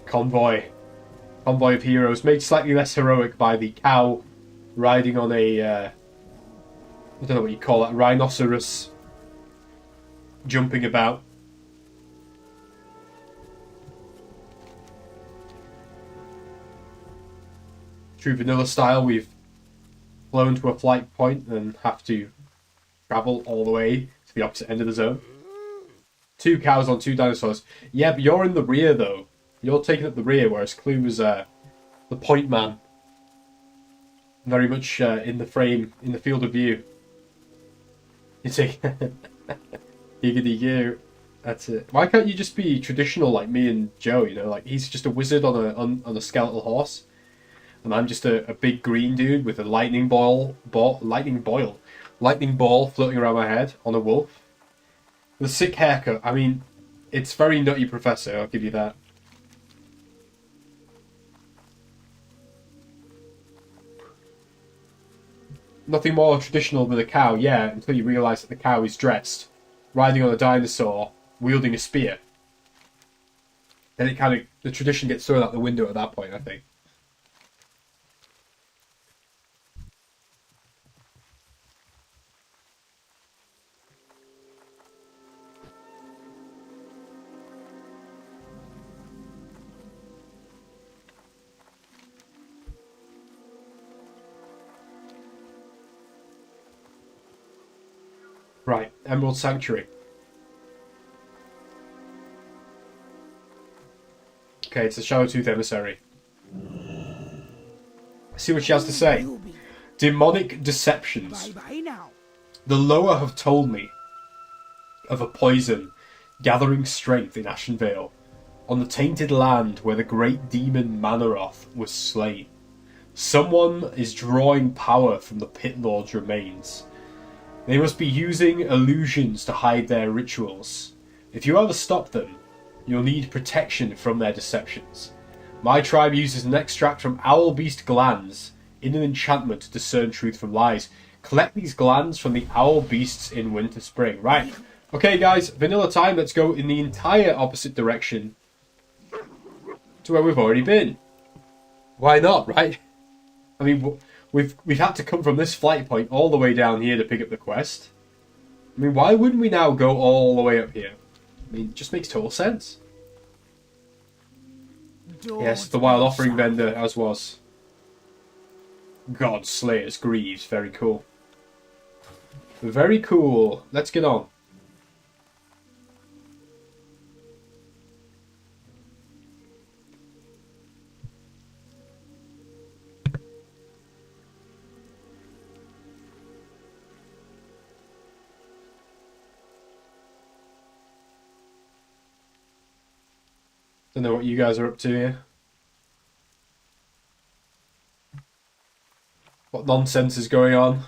Convoy. Convoy of heroes. Made slightly less heroic by the cow riding on a... I don't know what you call it. A rhinoceros. Jumping about. True vanilla style, we've flown to a flight point and have to travel all the way to the opposite end of the zone. 2 cows on 2 dinosaurs. Yeah, but you're in the rear though. You're taking up the rear, whereas Clue was the point man. Very much in the frame, in the field of view. You see, giggity goo. That's it. Why can't you just be traditional like me and Joe? You know, like he's just a wizard on a skeletal horse, and I'm just a big green dude with a lightning ball floating around my head on a wolf. With a sick haircut. I mean, it's very Nutty Professor. I'll give you that. Nothing more traditional than a cow, yeah, until you realise that the cow is dressed, riding on a dinosaur, wielding a spear. Then it kind of, the tradition gets thrown out the window at that point, I think. Right, Emerald Sanctuary. Okay, it's a Shadowtooth emissary. See what she has to say. Demonic deceptions. Bye now. The Lower have told me of a poison gathering strength in Ashenvale, on the tainted land where the great demon Manaroth was slain. Someone is drawing power from the Pit Lord's remains. They must be using illusions to hide their rituals. If you ever stop them, you'll need protection from their deceptions. My tribe uses an extract from owl beast glands in an enchantment to discern truth from lies. Collect these glands from the owl beasts in winter spring. Right. Okay, guys, vanilla time. Let's go in the entire opposite direction to where we've already been. Why not, right? I mean, we've had to come from this flight point all the way down here to pick up the quest. I mean, why wouldn't we now go all the way up here? I mean, it just makes total sense. Yes, the wild offering vendor, as was. God Slayer's Greaves, very cool. Very cool. Let's get on. Don't know what you guys are up to here. What nonsense is going on?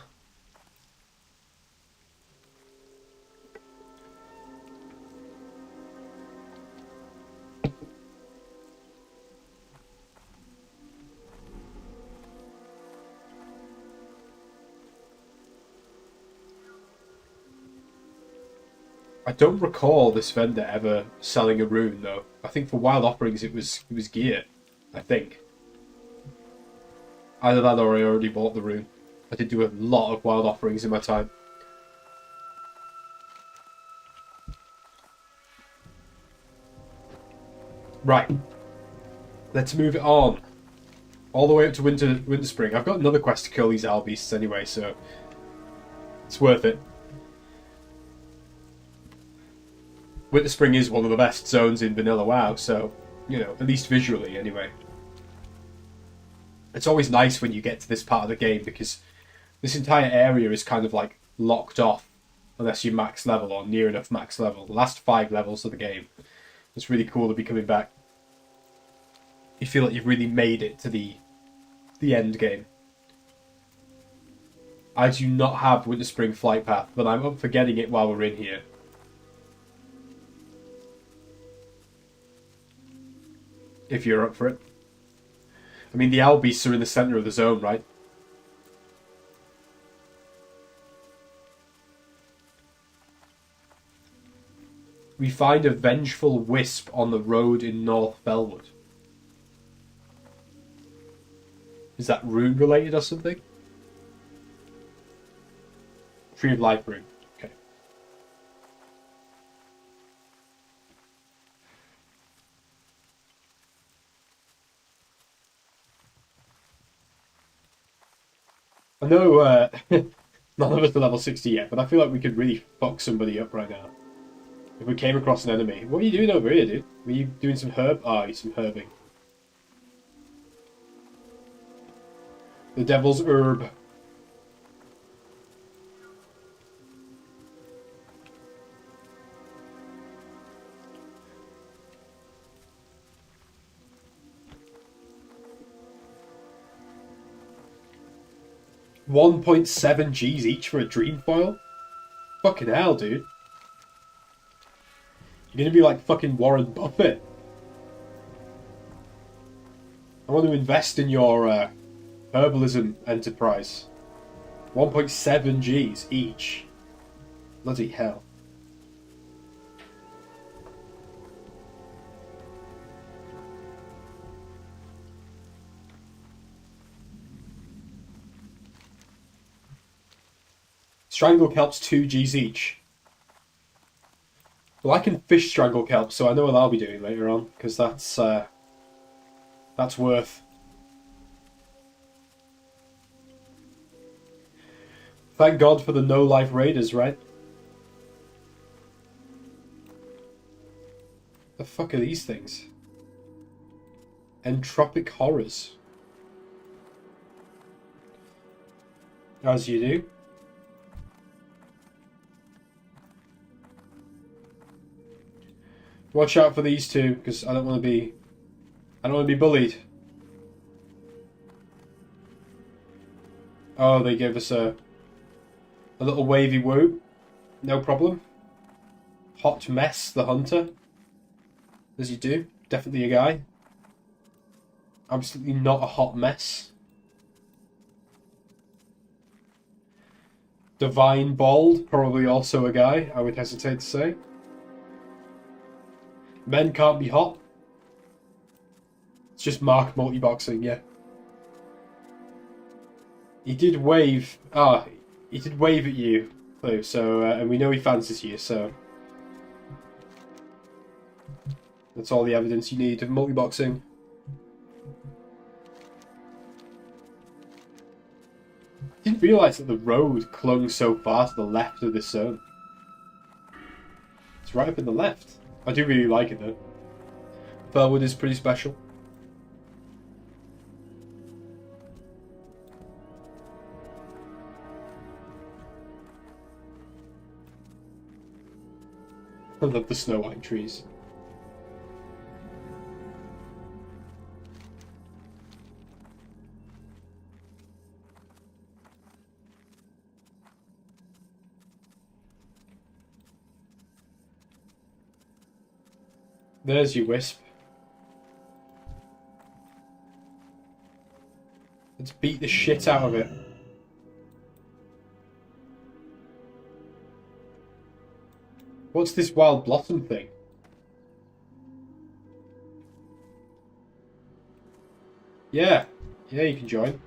I don't recall this vendor ever selling a rune though. I think for wild offerings it was gear. I think. Either that or I already bought the rune. I did do a lot of wild offerings in my time. Right. Let's move it on. All the way up to Winter Spring. I've got another quest to kill these owl beasts anyway, so it's worth it. Winter Spring is one of the best zones in Vanilla WoW, so, you know, at least visually anyway. It's always nice when you get to this part of the game because this entire area is kind of like locked off unless you're max level or near enough max level. The last 5 levels of the game. It's really cool to be coming back. You feel like you've really made it to the end game. I do not have Winter Spring flight path, but I'm up for getting it while we're in here. If you're up for it. I mean, the owl beasts are in the centre of the zone, right? We find a vengeful wisp on the road in North Bellwood. Is that rune related or something? Tree of Life rune. Okay. I know none of us are level 60 yet, but I feel like we could really fuck somebody up right now. If we came across an enemy. What are you doing over here, dude? Were you doing some herb? Ah, some herbing. The Devil's Herb. $1.7 Gs each for a dream foil? Fucking hell, dude. You're gonna be like fucking Warren Buffett. I want to invest in your herbalism enterprise. 1.7 Gs each. Bloody hell. Strangle kelps 2 Gs each. Well, I can fish strangle kelp, so I know what I'll be doing later on, because that's worth. Thank God for the no-life raiders, right? The fuck are these things? Entropic horrors. As you do. Watch out for these two, because I don't want to be bullied. Oh, they gave us a little wavy woo. No problem. Hot Mess, the hunter. As you do. Definitely a guy. Absolutely not a hot mess. Divine Bald, probably also a guy, I would hesitate to say. Men can't be hot. It's just Mark multi-boxing, yeah. He did wave. He did wave at you, Clue, so, and we know he fancies you, so. That's all the evidence you need of multi-boxing. Didn't realise that the road clung so far to the left of this zone. It's right up in the left. I do really like it though. Bellwood is pretty special. I love the snow white trees. There's your wisp. Let's beat the shit out of it. What's this wild blossom thing? Yeah. Yeah, you can join.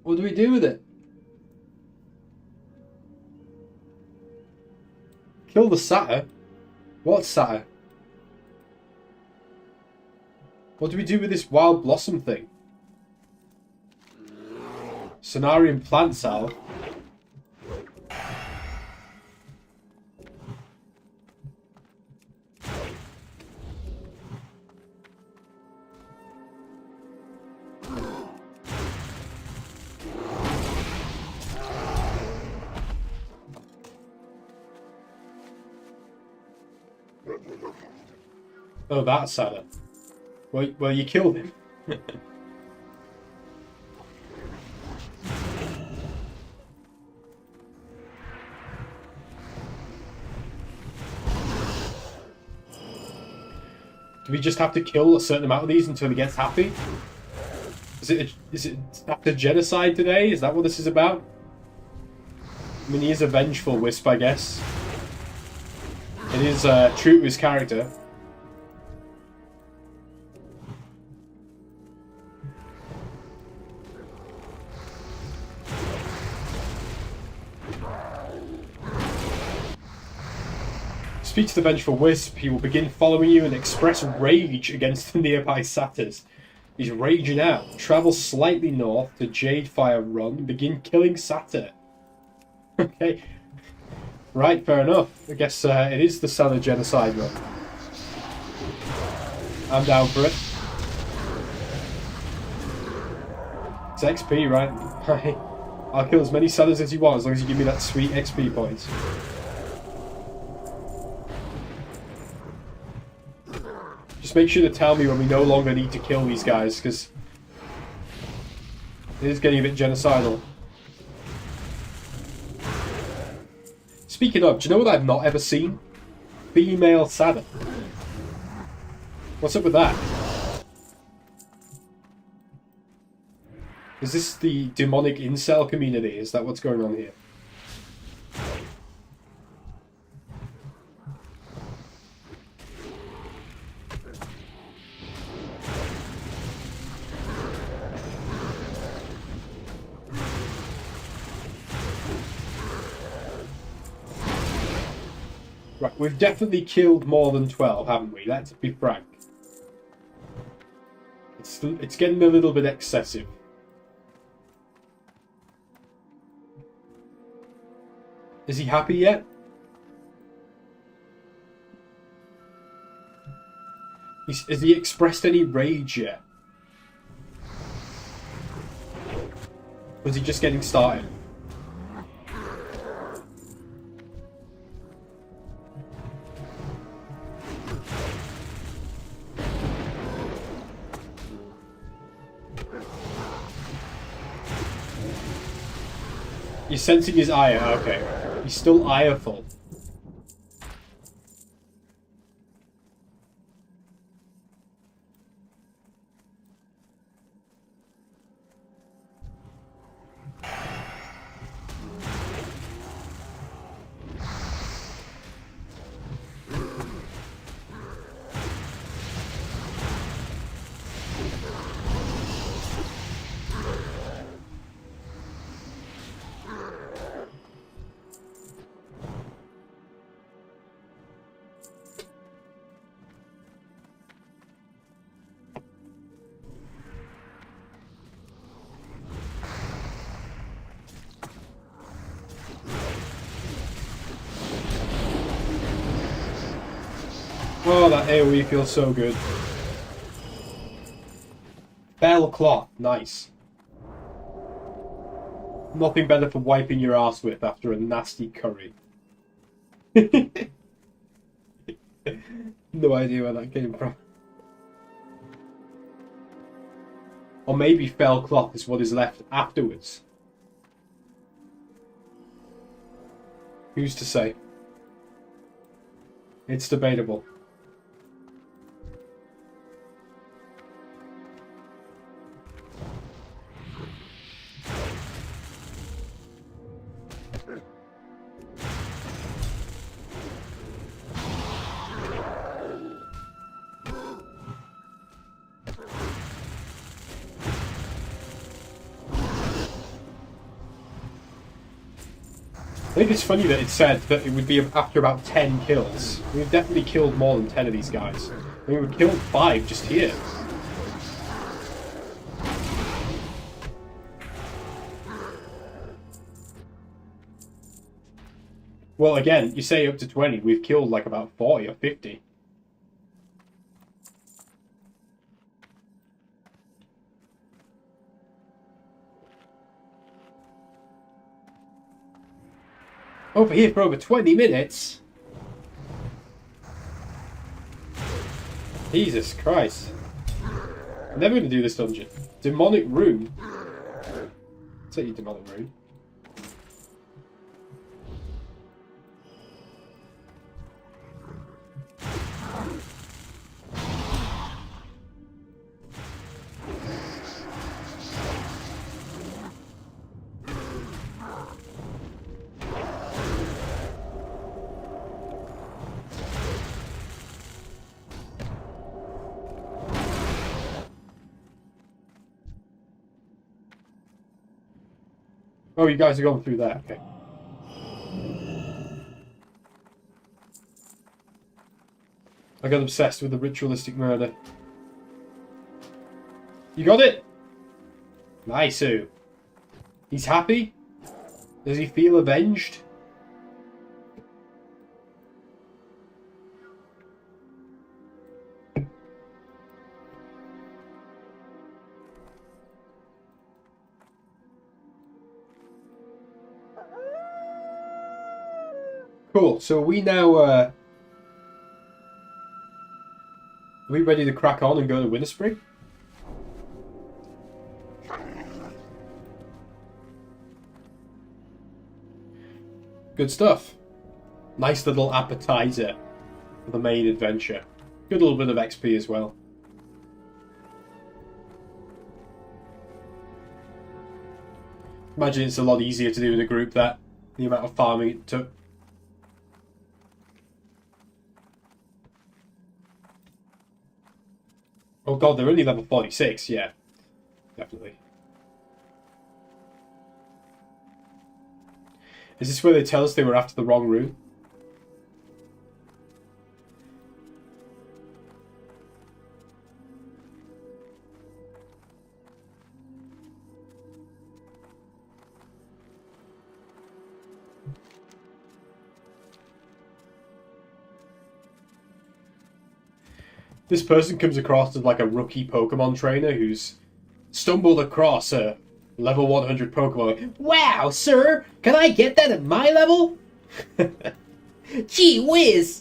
What do we do with it? Kill the satyr? What satyr? What do we do with this wild blossom thing? Cenarium plant cell. Oh, that's sad. Well, you killed him. Do we just have to kill a certain amount of these until he gets happy? Is it after genocide today? Is that what this is about? I mean, he is a vengeful wisp, I guess. It is true to his character. Speak to the vengeful wisp. He will begin following you and express rage against the nearby satyrs. He's raging out. Travel slightly north to Jadefire Run and begin killing satyr. Okay. Right, fair enough. I guess it is the Satyr Genocide Run. I'm down for it. It's XP, right? I'll kill as many satyrs as you want, as long as you give me that sweet XP points. Just make sure to tell me when we no longer need to kill these guys, because it is getting a bit genocidal. Speaking of, do you know what I've not ever seen? Female satyr. What's up with that? Is this the demonic incel community? Is that what's going on here? Right, we've definitely killed more than 12, haven't we? Let's be frank. It's getting a little bit excessive. Is he happy yet? Has he expressed any rage yet? Or is he just getting started? You're sensing his ire, okay. He's still ireful. Oh, that AoE feels so good. Bell cloth, nice. Nothing better for wiping your ass with after a nasty curry. No idea where that came from. Or maybe fell cloth is what is left afterwards. Who's to say? It's debatable. think it's funny that it said that it would be after about 10 kills. We've definitely killed more than 10 of these guys. I mean, we've killed 5 just here. Well, again, you say up to 20, we've killed like about 40 or 50. Over here for over 20 minutes? Jesus Christ. I'm never going to do this dungeon. Demonic room. Take your demonic room. Oh, you guys are going through that, okay. I got obsessed with the ritualistic murder. You got it? Nice. He's happy? Does he feel avenged? Cool, so we now, are we ready to crack on and go to Winterspring? Good stuff. Nice little appetizer for the main adventure. Good little bit of XP as well. Imagine it's a lot easier to do in a group, that. The amount of farming it took. Oh god, they're only level 46, yeah. Definitely. Is this where they tell us they were after the wrong room? This person comes across as like a rookie Pokemon trainer who's stumbled across a level 100 Pokemon. Like, wow, sir! Can I get that at my level? Gee whiz!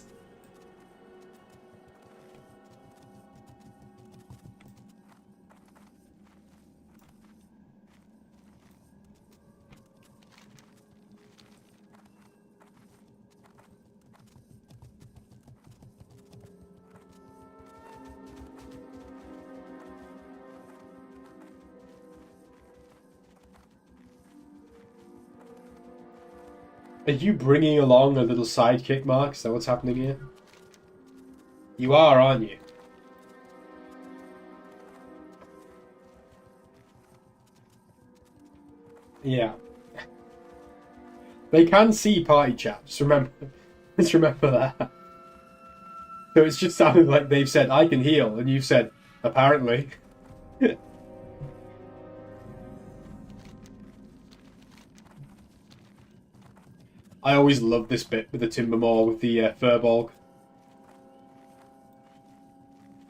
Are you bringing along a little sidekick, Mark? Is that what's happening here? You are, aren't you? Yeah. They can see party chat. Just remember, just remember that. So it's just sounded like they've said, I can heal, and you've said, apparently. I always loved this bit with the Timbermaw with the Furbolg. I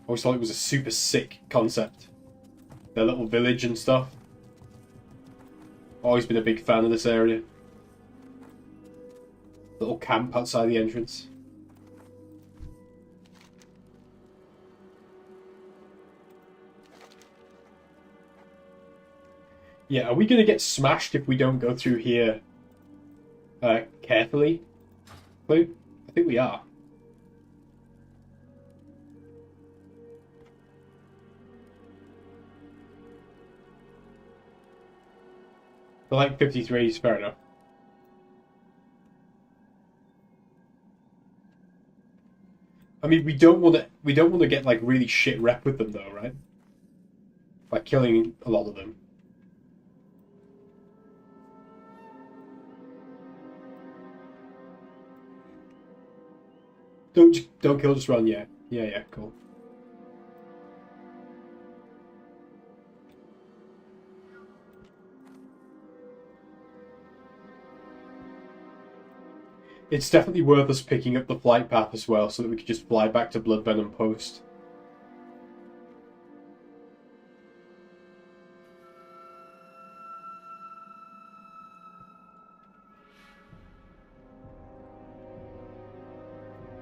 always thought it was a super sick concept. Their little village and stuff. Always been a big fan of this area. Little camp outside the entrance. Yeah, are we going to get smashed if we don't go through here carefully? Clue? I think we are. The like 53 is fair enough. I mean, we don't want to get like really shit rep with them though, right? By killing a lot of them. Don't kill, just run. Yeah, yeah, cool. It's definitely worth us picking up the flight path as well, so that we could just fly back to Bloodvenom Post.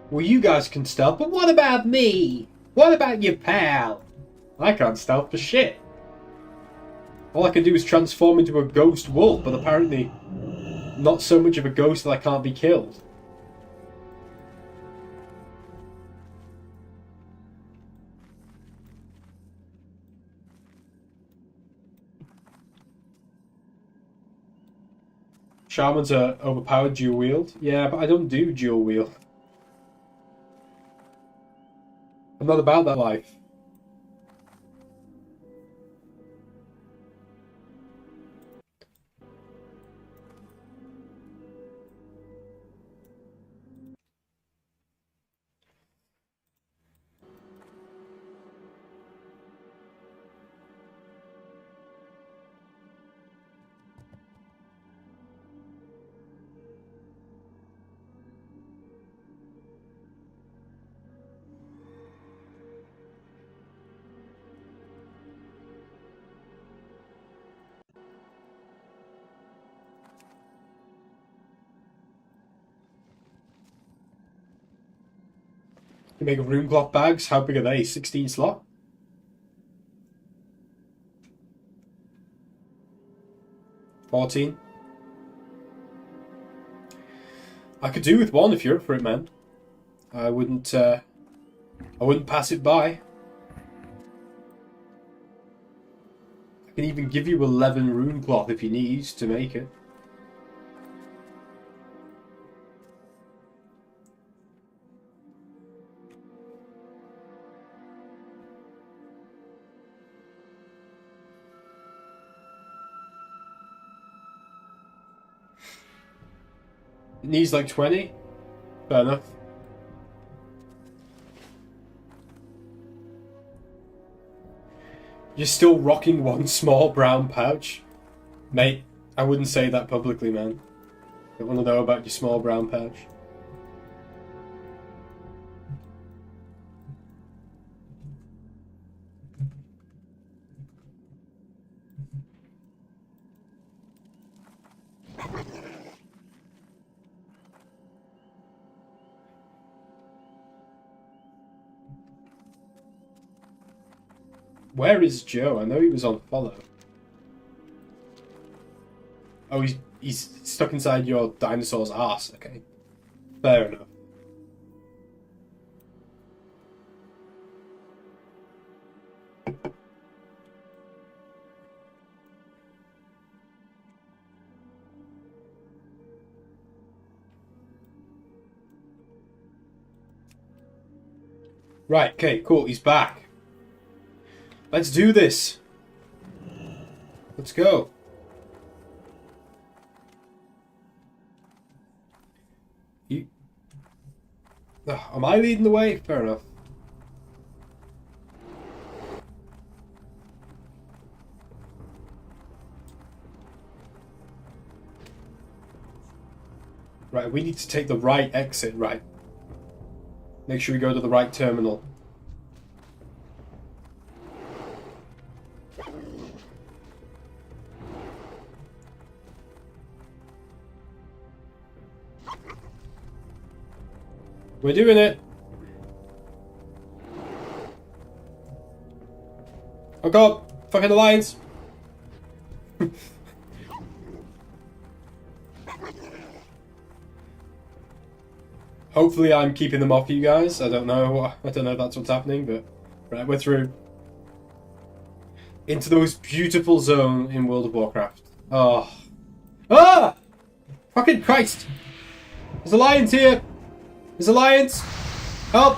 Well, you guys can stealth, but what about me? What about your pal? I can't stealth for shit. All I can do is transform into a ghost wolf, but apparently not so much of a ghost that I can't be killed. Shamans are overpowered dual wield. Yeah, but I don't do dual wield. I'm not about that life. You make room cloth bags. How big are they? 16 slot? $14. I could do with one if you're up for it, man. I wouldn't pass it by. I can even give you 11 room cloth if you need to make it. It needs like 20. Fair enough. You're still rocking one small brown pouch? Mate, I wouldn't say that publicly, man. I want to know about your small brown pouch. Where is Joe? I know he was on follow. Oh, he's stuck inside your dinosaur's ass. Okay, fair enough. Right. Okay. Cool. He's back. Let's do this. Let's go. Am I leading the way? Fair enough. Right, we need to take the right exit, right? Make sure we go to the right terminal. We're doing it. Oh god, fucking Alliance. Hopefully I'm keeping them off you guys. I don't know if that's what's happening, but right, we're through. Into the most beautiful zone in World of Warcraft. Oh. Ah! Fucking Christ! There's Alliance here! There's Alliance! Help!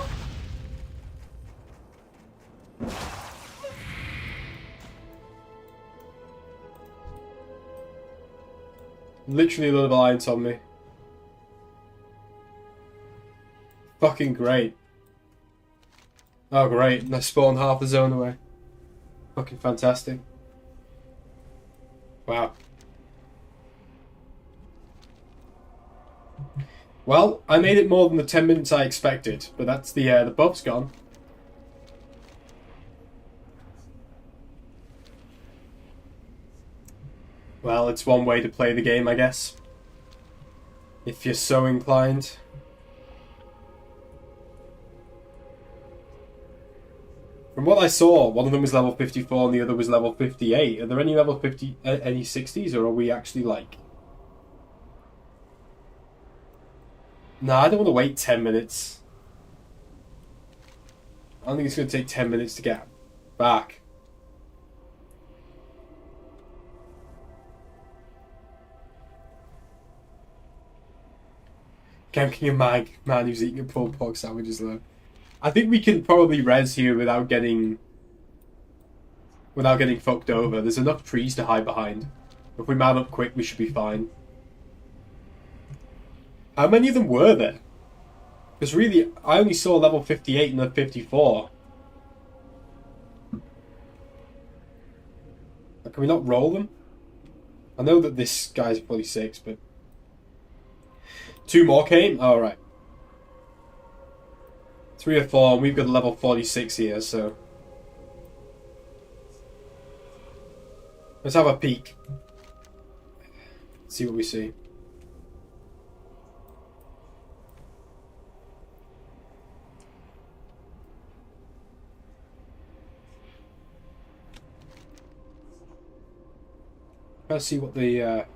Literally a lot of Alliance on me. Fucking great. Oh, great. And I spawned half the zone away. Fucking fantastic. Wow. Well, I made it more than the 10 minutes I expected, but that's the buff's gone. Well, it's one way to play the game, I guess. If you're so inclined. From what I saw, one of them was level 54 and the other was level 58. Are there any level 50, any 60s, or are we actually like... Nah, I don't want to wait 10 minutes. I don't think it's going to take 10 minutes to get back. Ganking a man who's eating a pulled pork sandwiches though. I think we can probably res here without getting fucked over. There's enough trees to hide behind. If we mount up quick, we should be fine. How many of them were there? Because really, I only saw level 58 and then 54. Can we not roll them? I know that this guy's 46, but... 2 more came? Alright. 3 or 4, and we've got a level 46 here, so... Let's have a peek. See what we see. Let's see what the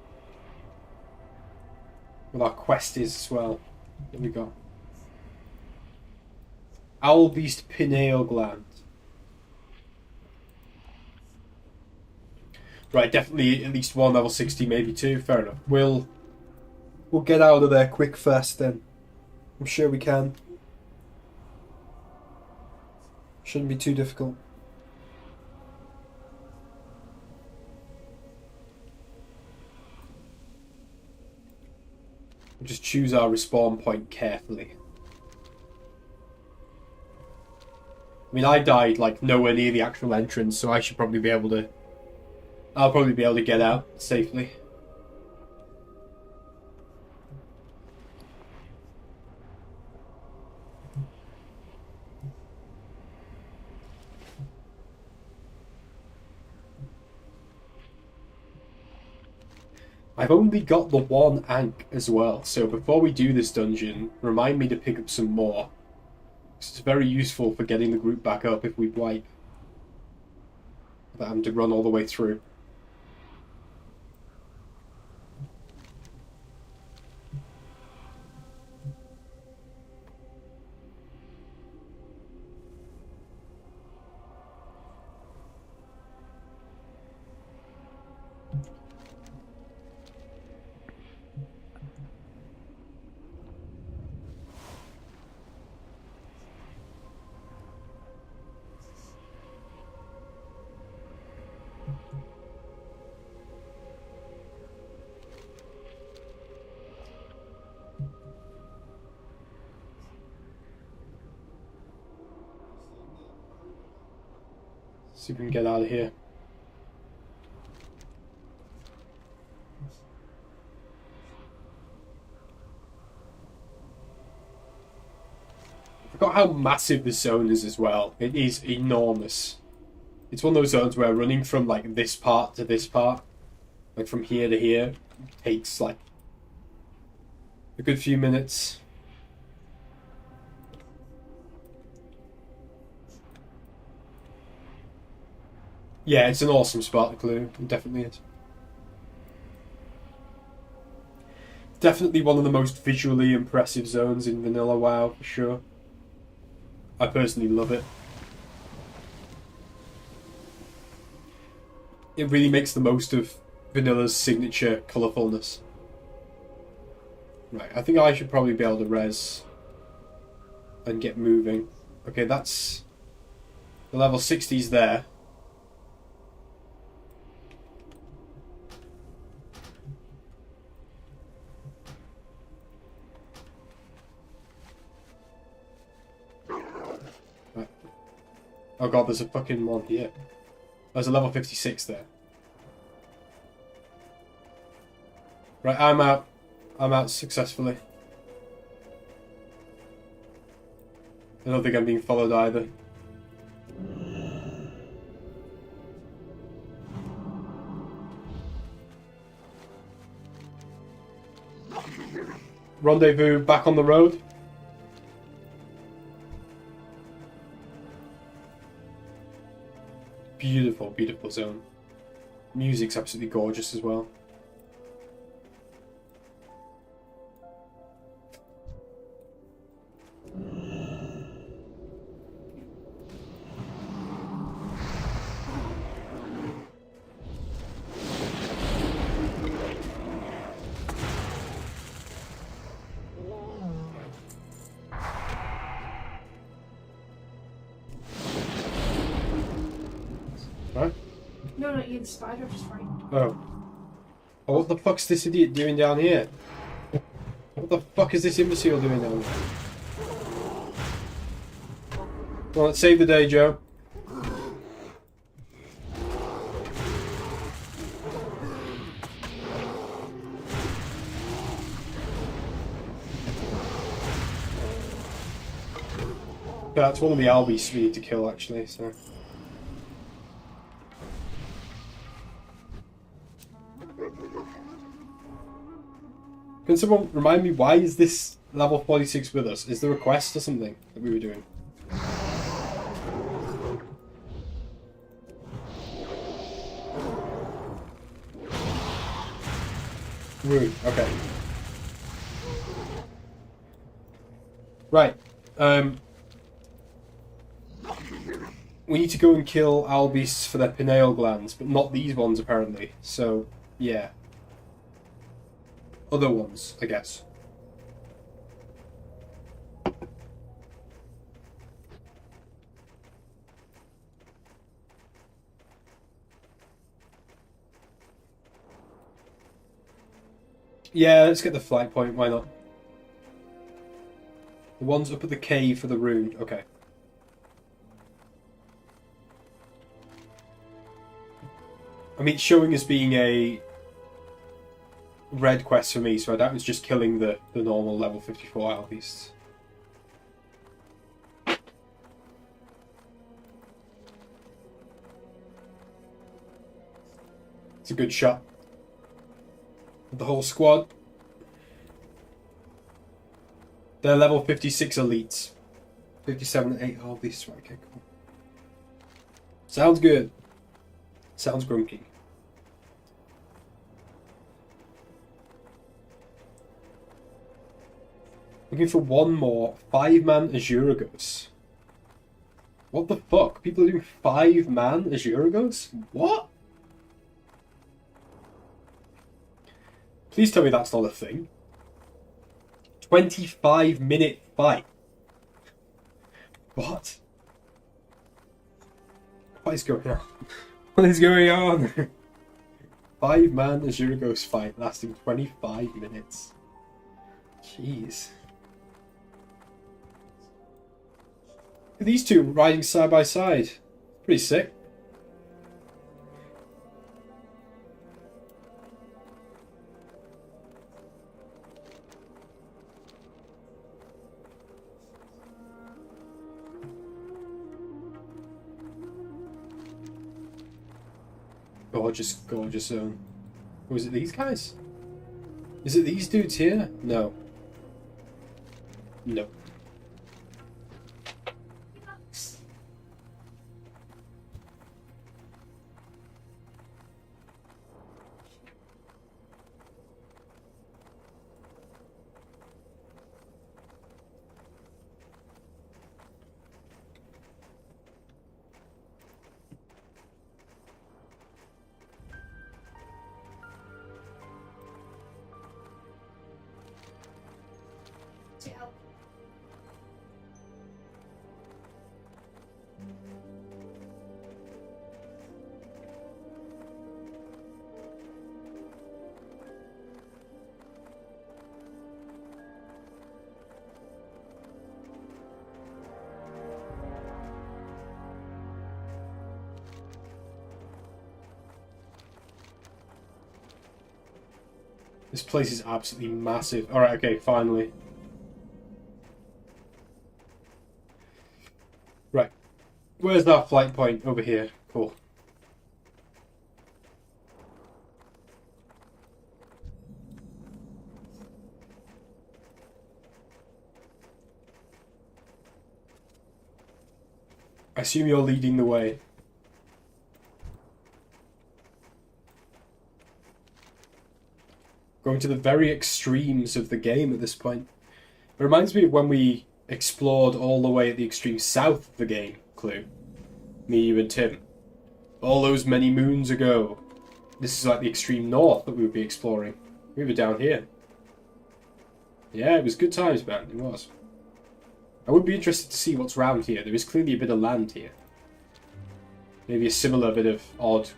what our quest is as well. What we got? Owl Beast Pineal Gland. Right, definitely at least 1 level 60, maybe 2. Fair enough. We'll get out of there quick, fast then. I'm sure we can. Shouldn't be too difficult. Just choose our respawn point carefully. I mean, I died like nowhere near the actual entrance, so I should probably be able to... I'll probably be able to get out safely. I've only got the 1 Ankh as well, so before we do this dungeon, remind me to pick up some more. It's very useful for getting the group back up if we wipe. Without having to run all the way through. See if we can get out of here. I forgot how massive this zone is as well. It is enormous. It's one of those zones where running from like this part to this part, like from here to here, takes like a good few minutes. Yeah, it's an awesome spot, the Clue. It definitely is. Definitely one of the most visually impressive zones in Vanilla WoW, for sure. I personally love it. It really makes the most of Vanilla's signature colourfulness. Right, I think I should probably be able to res and get moving. Okay, that's... The level 60's there. Oh god, there's a fucking one here. There's a level 56 there. Right, I'm out. I'm out successfully. I don't think I'm being followed either. Rendezvous back on the road. Beautiful, beautiful zone. Music's absolutely gorgeous as well. Right? No, not you. The spider just fine. Oh. Oh, what the fuck's this idiot doing down here? What the fuck is this imbecile doing down here? Well, let's save the day, Joe. That's one of the Albies we need to kill, actually, so... Can someone remind me, why is this level 46 with us? Is there a quest or something that we were doing? Rude, okay. Right. We need to go and kill Albies for their pineal glands, but not these ones apparently. So, yeah. Other ones, I guess. Yeah, let's get the flight point, why not? The one's up at the cave for the rune, okay. I mean, it's showing as being a red quest for me, so I doubt it's just killing the normal level 54 Owl Beasts. It's a good shot. The whole squad. They're level 56 elites. 57 and 8 Owl Beasts. Right, okay, cool. Sounds good. Sounds grunky. Looking for one more 5-man Azuragos. What the fuck? People are doing 5-man Azuragos? What? Please tell me that's not a thing. 25-minute fight. What? What is going on? What is going on? 5-man Azuragos fight lasting 25 minutes. Jeez. Look at these two riding side by side. Pretty sick. Gorgeous, gorgeous zone. Or is it these guys? Is it these dudes here? No. No. This place is absolutely massive. Alright, okay, finally. Right. Where's that flight point? Over here. Cool. I assume you're leading the way. Going to the very extremes of the game at this point. It reminds me of when we explored all the way at the extreme south of the game, Clue. Me, you, and Tim. All those many moons ago. This is like the extreme north that we would be exploring. We were down here. Yeah, it was good times, man. It was. I would be interested to see what's round here. There is clearly a bit of land here. Maybe a similar bit of odd,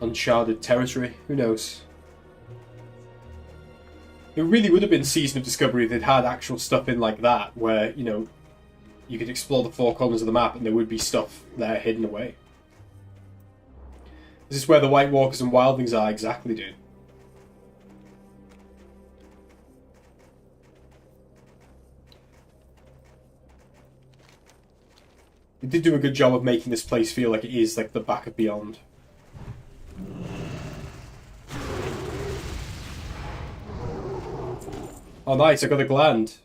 uncharted territory. Who knows? It really would have been Season of Discovery if they'd had actual stuff in like that, where, you know, you could explore the four corners of the map and there would be stuff there hidden away. This is where the White Walkers and Wildlings are exactly, dude. They did do a good job of making this place feel like it is like the back of Beyond. Oh nice, I got a gland.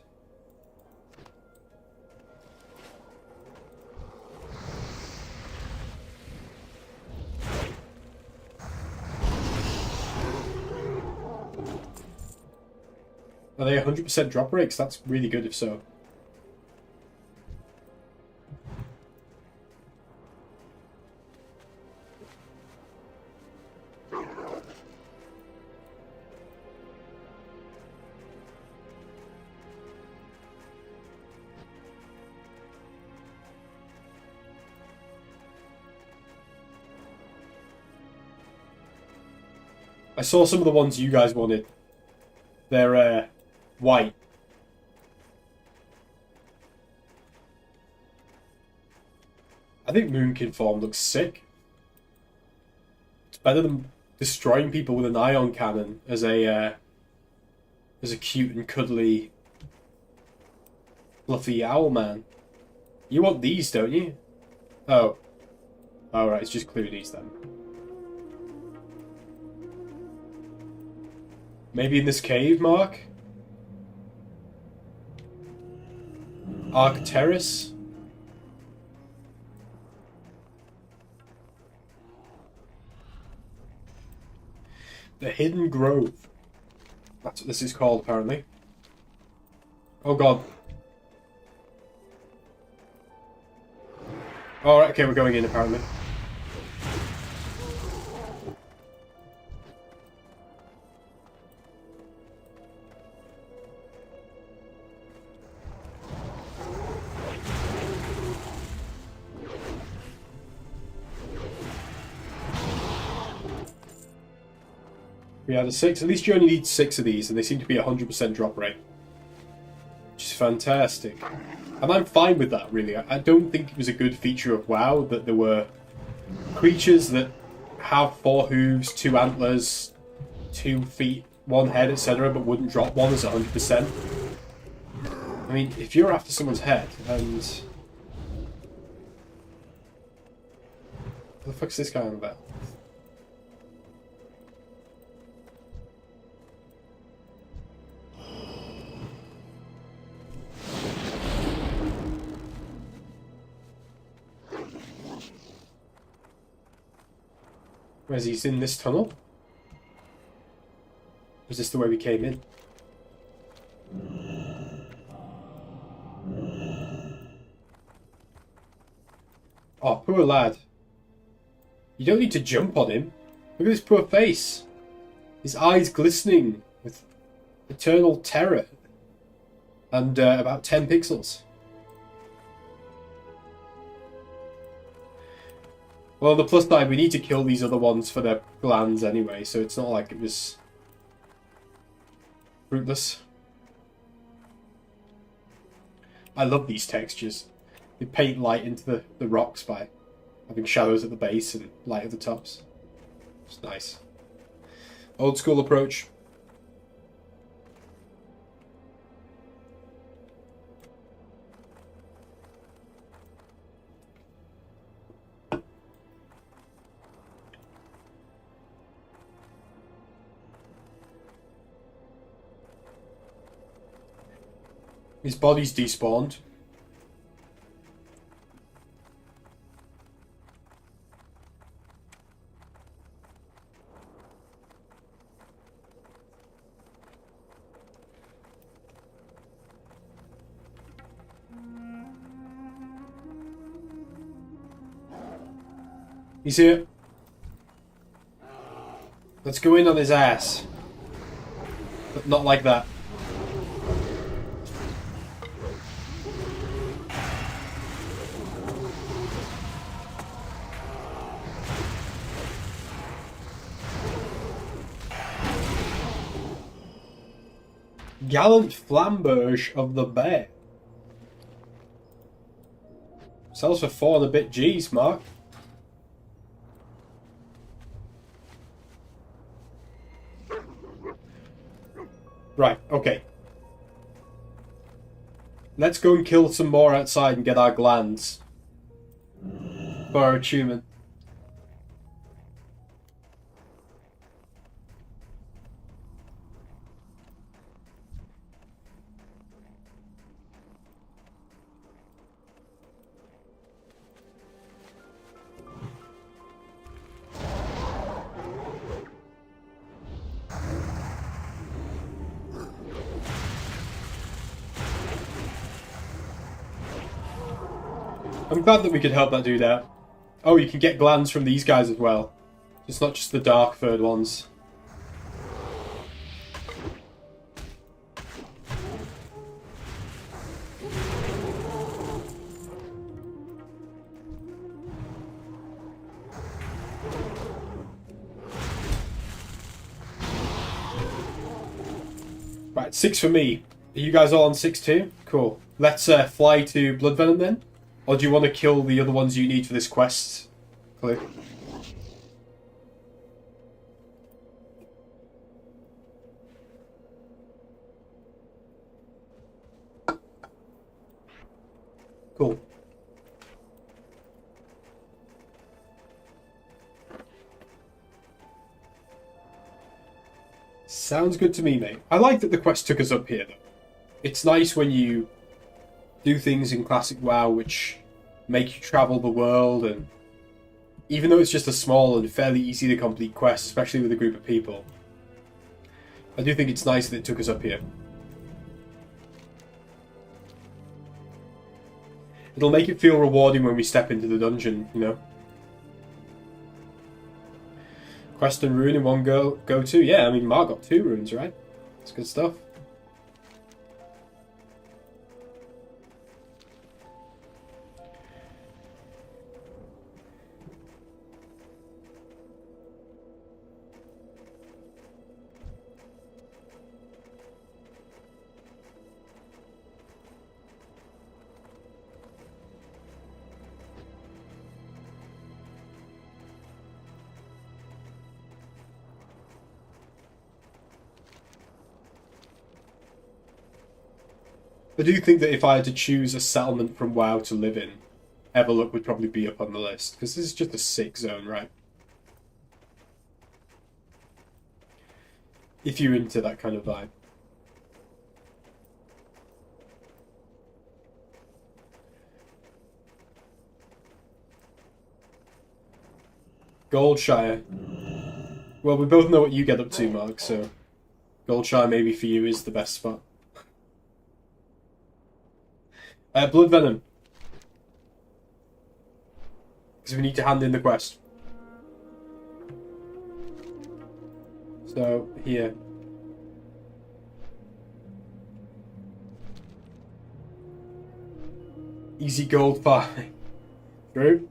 Are they 100% drop rates? That's really good if so. I saw some of the ones you guys wanted. They're white. I think Moonkin form looks sick. It's better than destroying people with an ion cannon as a cute and cuddly, fluffy owl man. You want these, don't you? Oh. Alright, it's just Clooney's then. Maybe in this cave, Mark? Arcturus? The Hidden Grove. That's what this is called, apparently. Oh god. Alright, okay, we're going in, apparently. We had a 6. At least you only need 6 of these, and they seem to be 100% drop rate. Which is fantastic. And I'm fine with that, really. I don't think it was a good feature of WoW that there were creatures that have 4 hooves, 2 antlers, 2 feet, 1 head, etc., but wouldn't drop one as 100%. I mean, if you're after someone's head, and... What the fuck's this guy on about? Where's he's in this tunnel? Was this the way we came in? Oh, poor lad. You don't need to jump on him. Look at his poor face. His eyes glistening with eternal terror. And about 10 pixels. Well, on the plus side, we need to kill these other ones for their glands anyway, so it's not like it was fruitless. I love these textures. They paint light into the rocks by having shadows at the base and light at the tops. It's nice. Old school approach. His body's despawned. He's here. Let's go in on his ass. But not like that. Gallant flamberge of the bear. Sells for 4 and a bit G's, Mark. Right, okay. Let's go and kill some more outside and get our glands. For our achievement. I'm glad that we could help that dude out. Oh, you can get glands from these guys as well. It's not just the dark furred ones. Right, 6 for me. Are you guys all on 6 too? Cool. Let's fly to Blood Venom then. Or do you want to kill the other ones you need for this quest? Click. Cool. Sounds good to me, mate. I like that the quest took us up here, though. It's nice when you do things in classic WoW which make you travel the world, and even though it's just a small and fairly easy to complete quest, especially with a group of people, I do think it's nice that it took us up here. It'll make it feel rewarding when we step into the dungeon, you know? Quest and rune in one go to. Yeah, I mean, Mark got 2 runes, right? That's good stuff. I do think that if I had to choose a settlement from WoW to live in, Everlook would probably be up on the list, because this is just a sick zone, right? If you're into that kind of vibe. Goldshire. Well, we both know what you get up to, Mark, so Goldshire maybe for you is the best spot. Blood Venom. Because we need to hand in the quest. So, here. Easy gold farming. True.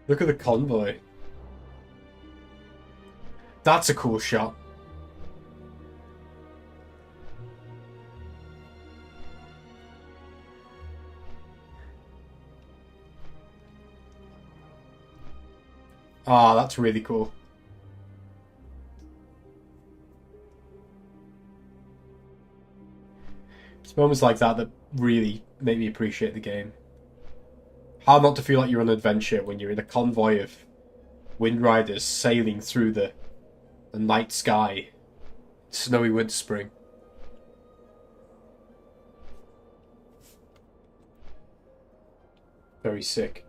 Look at the convoy. That's a cool shot. Ah, that's really cool. It's moments like that that really make me appreciate the game. How not to feel like you're on an adventure when you're in a convoy of Wind Riders sailing through the night sky. Snowy winter spring. Very sick.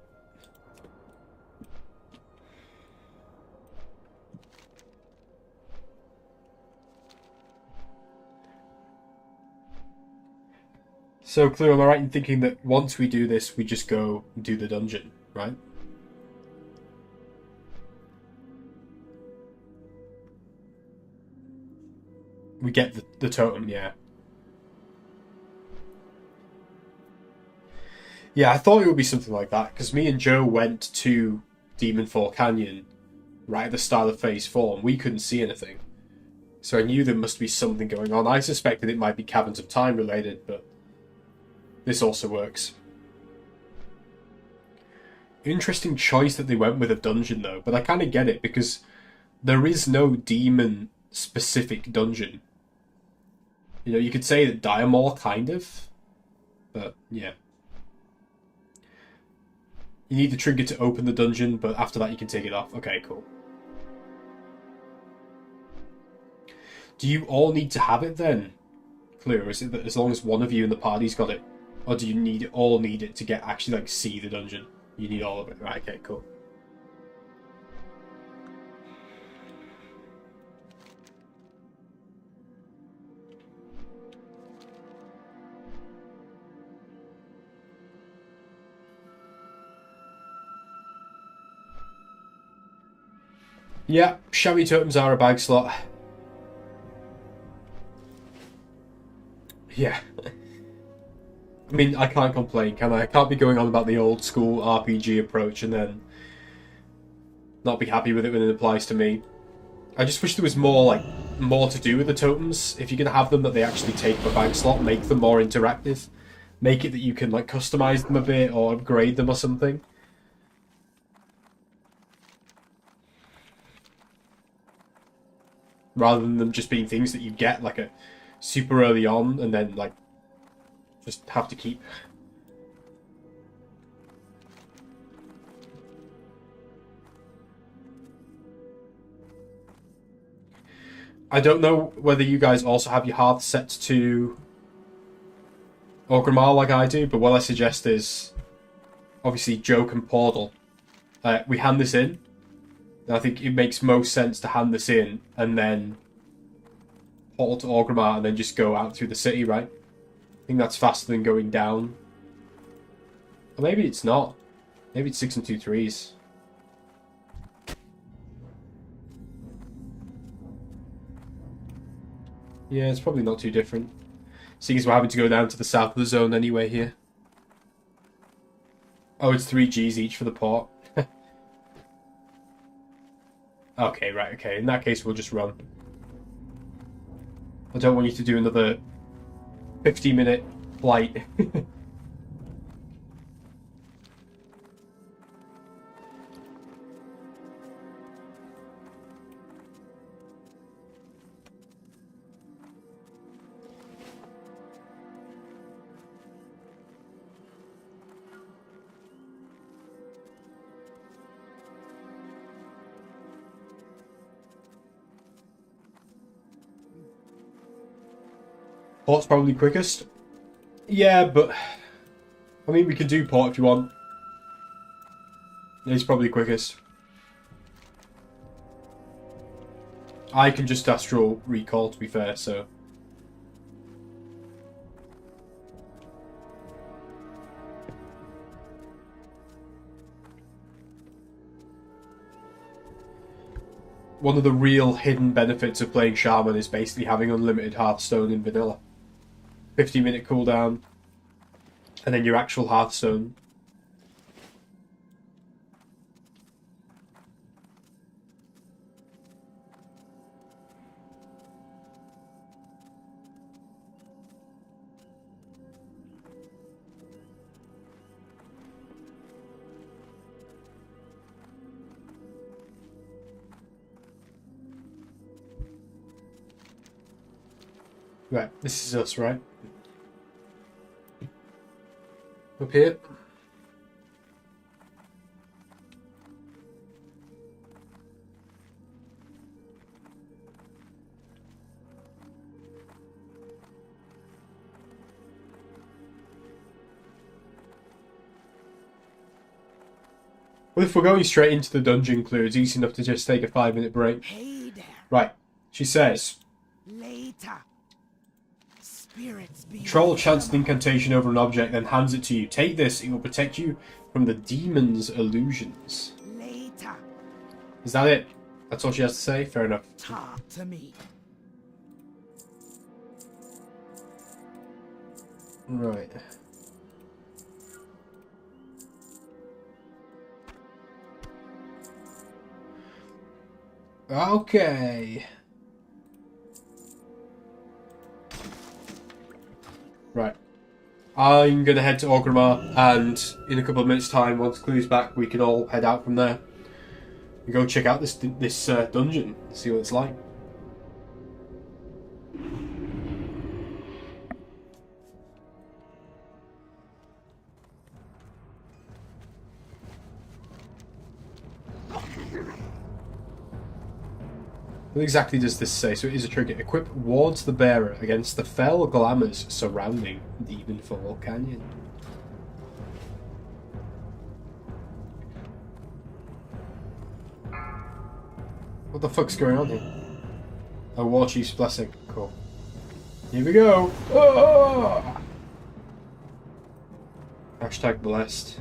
So, Clue, am I right in thinking that once we do this, we just go do the dungeon, right? We get the totem, yeah. Yeah, I thought it would be something like that, because me and Joe went to Demon Fall Canyon right at the start of Phase 4, and we couldn't see anything. So I knew there must be something going on. I suspected it might be Caverns of Time related, but this also works. Interesting choice that they went with a dungeon, though, but I kind of get it, because there is no demon-specific dungeon. You know, you could say that Dire Maul, kind of, but yeah. You need the trigger to open the dungeon, but after that you can take it off. Okay, cool. Do you all need to have it then? Clear, is it that as long as one of you in the party's got it? Or do you all need it to get actually like see the dungeon? You need all of it. Right, okay, cool. Yeah, Shabby Totems are a bag slot. Yeah. I mean, I can't complain, can I? I can't be going on about the old school RPG approach and then not be happy with it when it applies to me. I just wish there was more to do with the totems. If you're going to have them that they actually take up a bag slot, make them more interactive. Make it that you can like customize them a bit or upgrade them or something. Rather than them just being things that you get like a super early on and then like just have to keep. I don't know whether you guys also have your hearth set to Orgrimmar like I do, but what I suggest is obviously Joke and Portal. We hand this in. I think it makes most sense to hand this in and then portal to Orgrimmar and then just go out through the city, right? I think that's faster than going down. Or maybe it's not. Maybe it's 6 and 2 3s. Yeah, it's probably not too different. Seeing as we're having to go down to the south of the zone anyway here. Oh, it's 3 Gs each for the port. Okay, right, okay. In that case, we'll just run. I don't want you to do another 50-minute flight. Port's probably quickest. Yeah, but I mean, we can do port if you want. It's probably quickest. I can just astral recall, to be fair, so. One of the real hidden benefits of playing Shaman is basically having unlimited Hearthstone in vanilla. 50-minute cooldown, and then your actual Hearthstone. Right, this is us, right? Up here. Well, if we're going straight into the dungeon clue, it's easy enough to just take a 5-minute break. Hey there. Right, she says, Later. Spirits be. Troll chants an incantation over an object, then hands it to you. Take this, it will protect you from the demon's illusions. Later. Is that it? That's all she has to say? Fair enough. Talk to me. Right. Okay. Right. I'm gonna head to Orgrimmar, and in a couple of minutes' time, once Clue's back, we can all head out from there and go check out this dungeon, see what it's like. What exactly does this say? So it is a trigger. Equip wards the bearer against the fell glamours surrounding Demonfall Canyon. What the fuck's going on here? A War Chief's Blessing. Cool. Here we go. Oh! Hashtag blessed.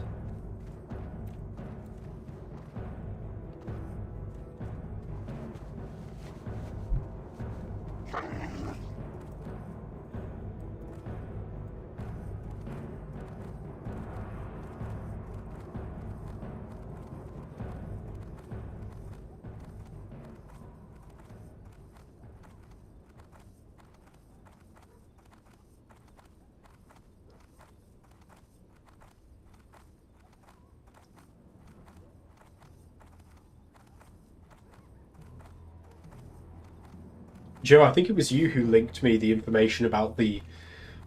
Joe, I think it was you who linked me the information about the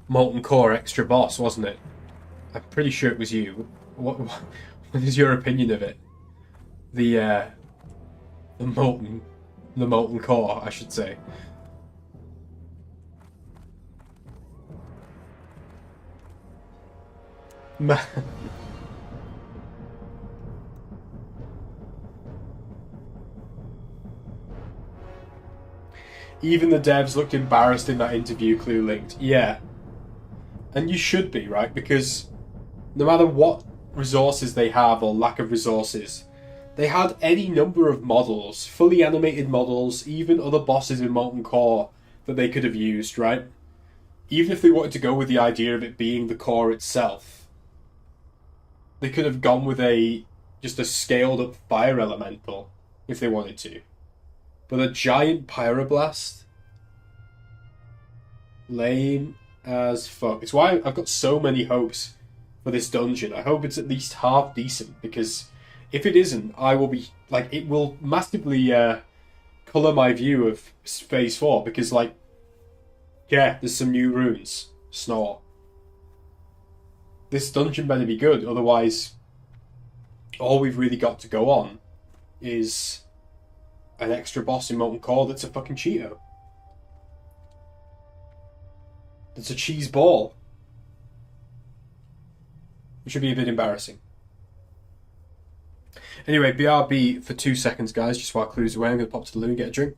Molten Core extra boss, wasn't it? I'm pretty sure it was you. What is your opinion of it? The molten core, I should say. Even the devs looked embarrassed in that interview Clue linked. Yeah. And you should be, right? Because no matter what resources they have or lack of resources, they had any number of models, fully animated models, even other bosses in Molten Core that they could have used, right? Even if they wanted to go with the idea of it being the core itself, they could have gone with just a scaled up fire elemental if they wanted to. But a giant pyroblast? Lame as fuck. It's why I've got so many hopes for this dungeon. I hope it's at least half decent, because if it isn't, I will be, like, it will massively colour my view of Phase 4, because, like, yeah, there's some new runes. Snort. This dungeon better be good, otherwise all we've really got to go on is an extra boss in Molten Core that's a fucking Cheeto. That's a cheese ball. Which would be a bit embarrassing. Anyway, BRB for 2 seconds, guys, just while Clue's away. I'm going to pop to the loo and get a drink.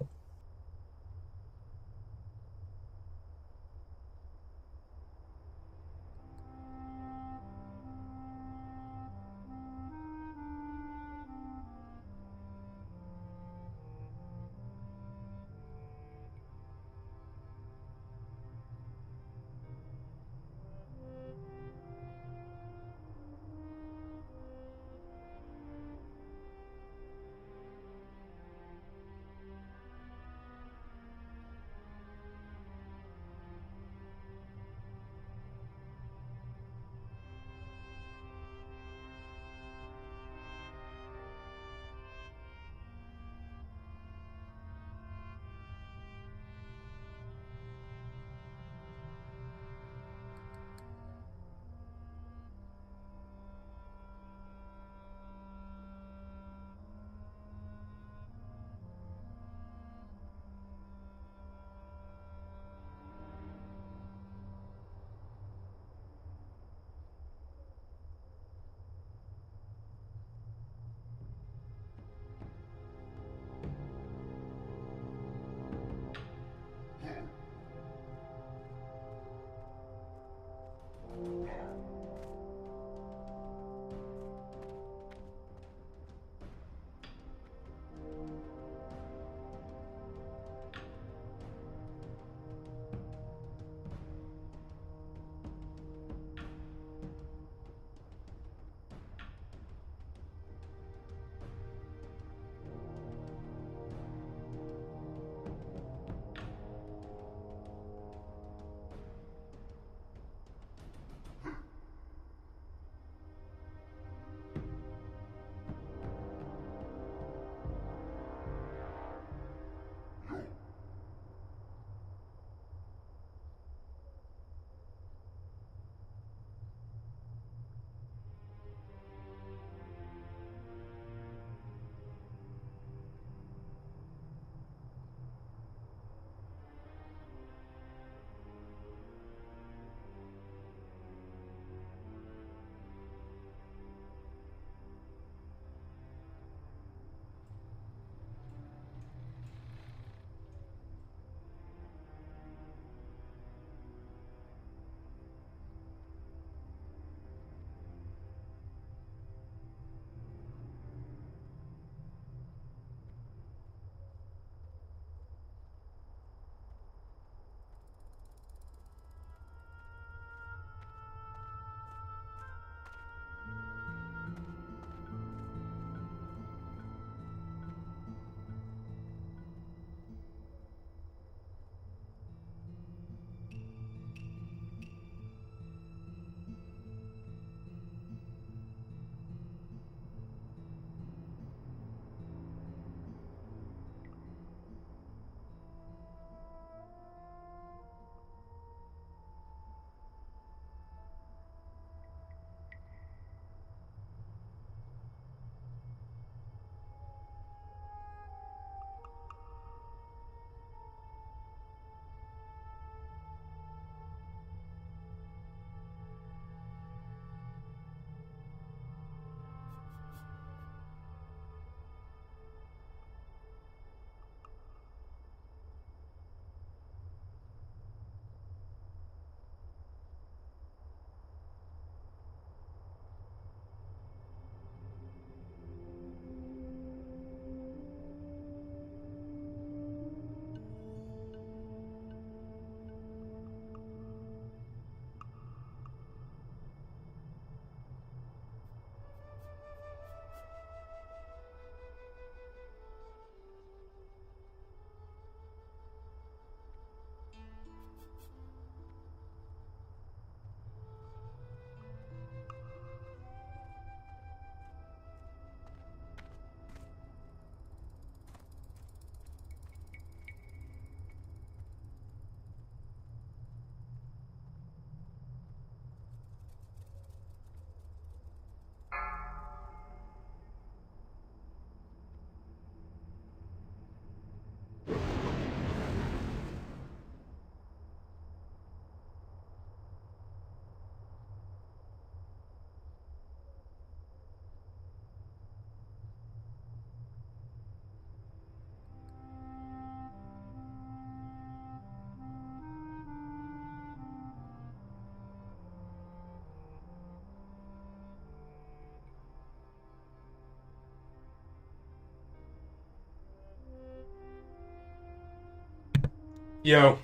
Yo.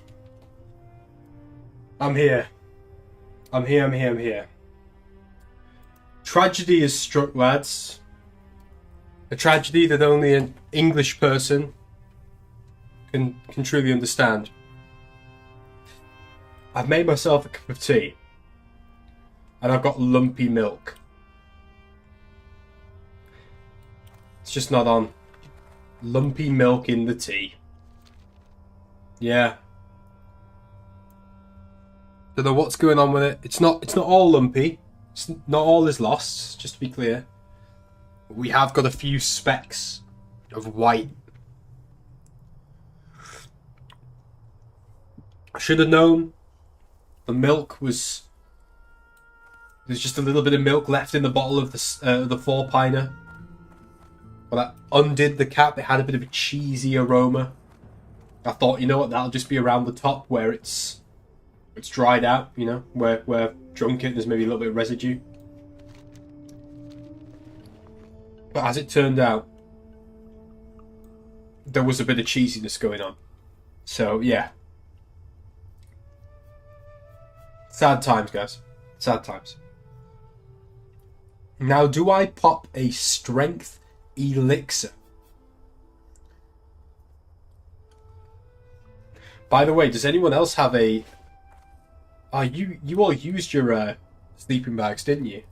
I'm here. I'm here. Tragedy has struck, lads. A tragedy that only an English person can truly understand. I've made myself a cup of tea. And I've got lumpy milk. It's just not on. Lumpy milk in the tea. Yeah. Don't know what's going on with it. It's not all lumpy. It's not all is lost, just to be clear. We have got a few specks of white. I should have known the milk was... There's just a little bit of milk left in the bottle of the 4-piner. When I undid the cap, it had a bit of a cheesy aroma. I thought, you know what, that'll just be around the top where it's dried out, you know, where I've drunk it, there's maybe a little bit of residue. But as it turned out, there was a bit of cheesiness going on. So, yeah. Sad times, guys. Sad times. Now, do I pop a strength elixir? By the way, does anyone else have a... Oh, you all used your sleeping bags, didn't you?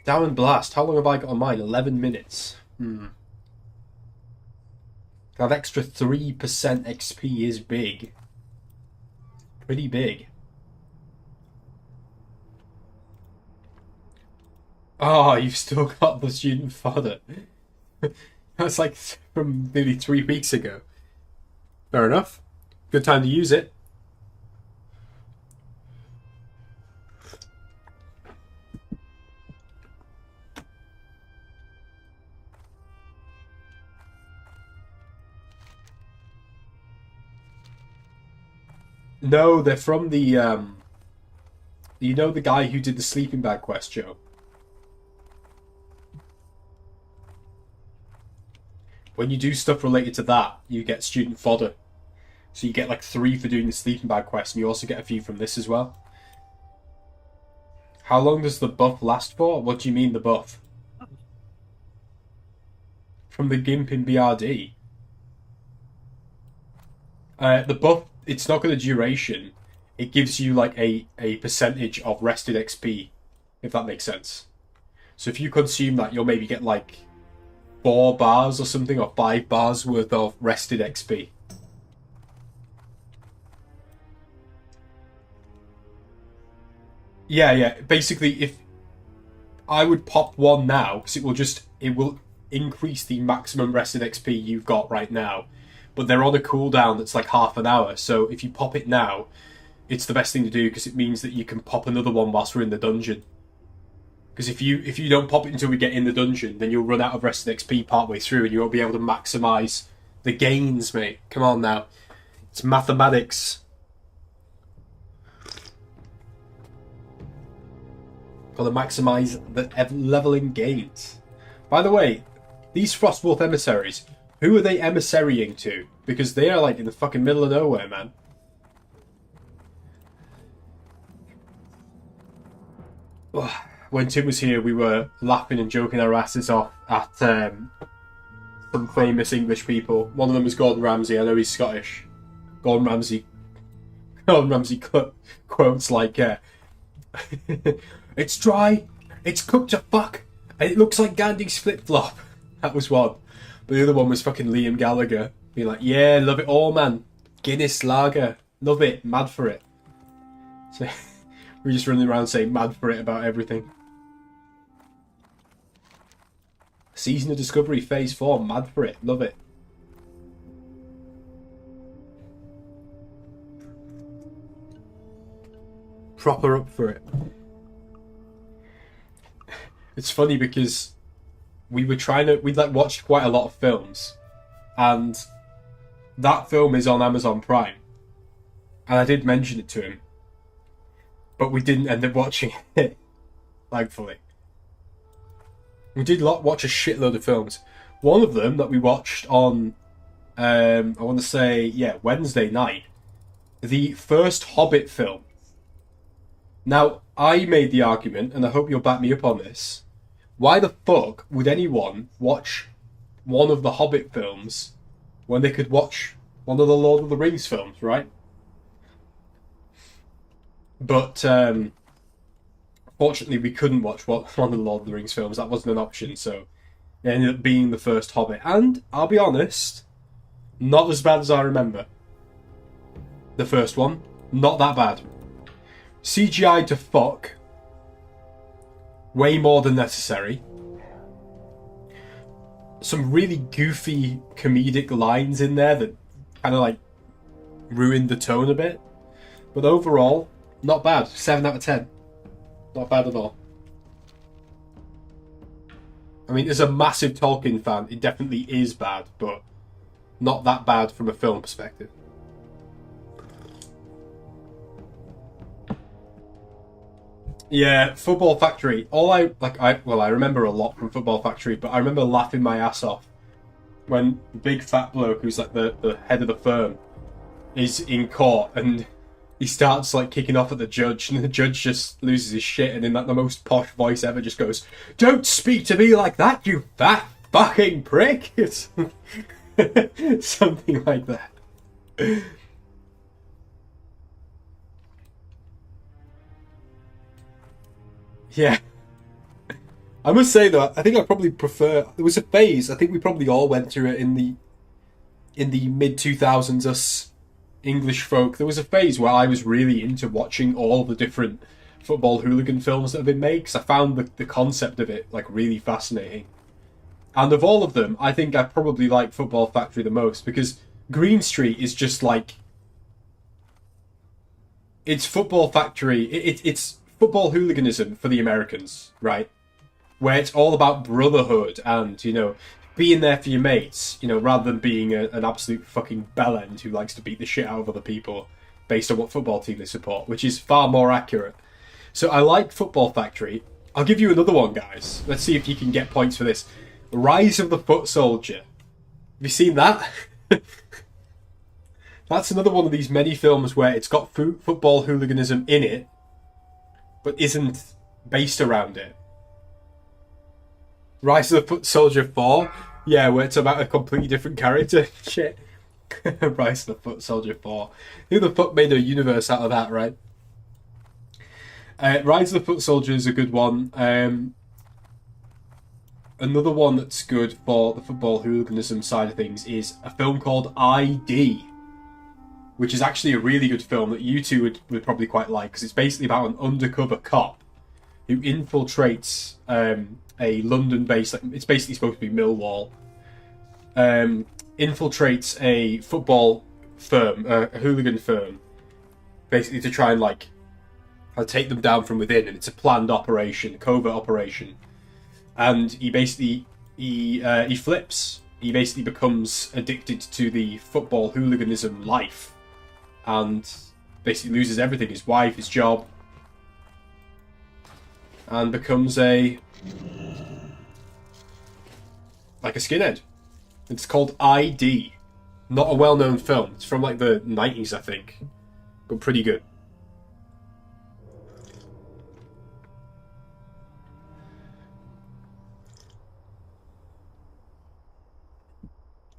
Down and blast. How long have I got on mine? 11 minutes. That extra 3% XP is big. Pretty big. Oh, you've still got the student fodder. That's like from nearly 3 weeks ago. Fair enough. Good time to use it. No, they're from the, you know the guy who did the sleeping bag quest, Joe? When you do stuff related to that, you get student fodder. So you get like 3 for doing the sleeping bag quest, and you also get a few from this as well. How long does the buff last for? What do you mean, the buff? From the Gimp in BRD. The buff, it's not got a duration. It gives you like a percentage of rested XP, if that makes sense. So if you consume that, you'll maybe get like 4 bars or something, or 5 bars worth of rested XP. Yeah. Basically, if I would pop one now, because it will increase the maximum rested XP you've got right now. But they're on a cooldown that's like half an hour, so if you pop it now, it's the best thing to do, because it means that you can pop another one whilst we're in the dungeon. Because if you don't pop it until we get in the dungeon, then you'll run out of rested XP partway through, and you won't be able to maximise the gains, mate. Come on now. It's mathematics. Got to maximise the levelling gains. By the way, these Frostwolf emissaries... Who are they emissarying to? Because they are like in the fucking middle of nowhere, man. When Tim was here, we were laughing and joking our asses off at some famous English people. One of them was Gordon Ramsay. I know he's Scottish. Gordon Ramsay quotes like, "It's dry, it's cooked to fuck, and it looks like Gandhi's flip-flop." That was one. But the other one was fucking Liam Gallagher. Being like, "Yeah, love it all, man. Guinness lager. Love it. Mad for it." So we're just running around saying mad for it about everything. Season of Discovery Phase 4. Mad for it. Love it. Proper up for it. It's funny because... we'd like watched quite a lot of films, and that film is on Amazon Prime, and I did mention it to him, but we didn't end up watching it, thankfully. We did watch a shitload of films. One of them that we watched on I want to say, yeah, Wednesday night, the first Hobbit film. Now, I made the argument, and I hope you'll back me up on this. Why the fuck would anyone watch one of the Hobbit films when they could watch one of the Lord of the Rings films, right? But, fortunately, we couldn't watch one of the Lord of the Rings films. That wasn't an option, so it ended up being the first Hobbit. And, I'll be honest, not as bad as I remember. The first one, not that bad. CGI to fuck. Way more than necessary. Some really goofy comedic lines in there that kind of like ruined the tone a bit. But overall, not bad. 7 out of 10. Not bad at all. I mean, as a massive Tolkien fan, it definitely is bad, but not that bad from a film perspective. Yeah, Football Factory. I remember a lot from Football Factory, but I remember laughing my ass off when the big fat bloke who's like the head of the firm is in court and he starts like kicking off at the judge, and the judge just loses his shit and in like the most posh voice ever just goes, "Don't speak to me like that, you fat fucking prick." It's something like that. Yeah. I must say though, I think I probably prefer. There was a phase. I think we probably all went through it in the mid 2000s. Us English folk. There was a phase where I was really into watching all the different football hooligan films that have been made because I found the concept of it like really fascinating. And of all of them, I think I probably like Football Factory the most because Green Street is just like it's Football Factory. It's football hooliganism for the Americans, right? Where it's all about brotherhood and, you know, being there for your mates, you know, rather than being an absolute fucking bellend who likes to beat the shit out of other people based on what football team they support, which is far more accurate. So I like Football Factory. I'll give you another one, guys. Let's see if you can get points for this. Rise of the Foot Soldier. Have you seen that? That's another one of these many films where it's got football hooliganism in it, but isn't based around it. Rise of the Foot Soldier 4? Yeah, where it's about a completely different character. Shit. Rise of the Foot Soldier 4. Who the fuck made a universe out of that, right? Rise of the Foot Soldier is a good one. Another one that's good for the football hooliganism side of things is a film called ID, which is actually a really good film that you two would probably quite like, because it's basically about an undercover cop who infiltrates a London-based, like, it's basically supposed to be Millwall, infiltrates a football firm, a hooligan firm, basically to try and like take them down from within, and it's a planned operation, covert operation, and he flips. He basically becomes addicted to the football hooliganism life, and basically loses everything, his wife, his job, and becomes a skinhead. It's called ID. Not a well-known film. It's from like the 90s, I think, but pretty good.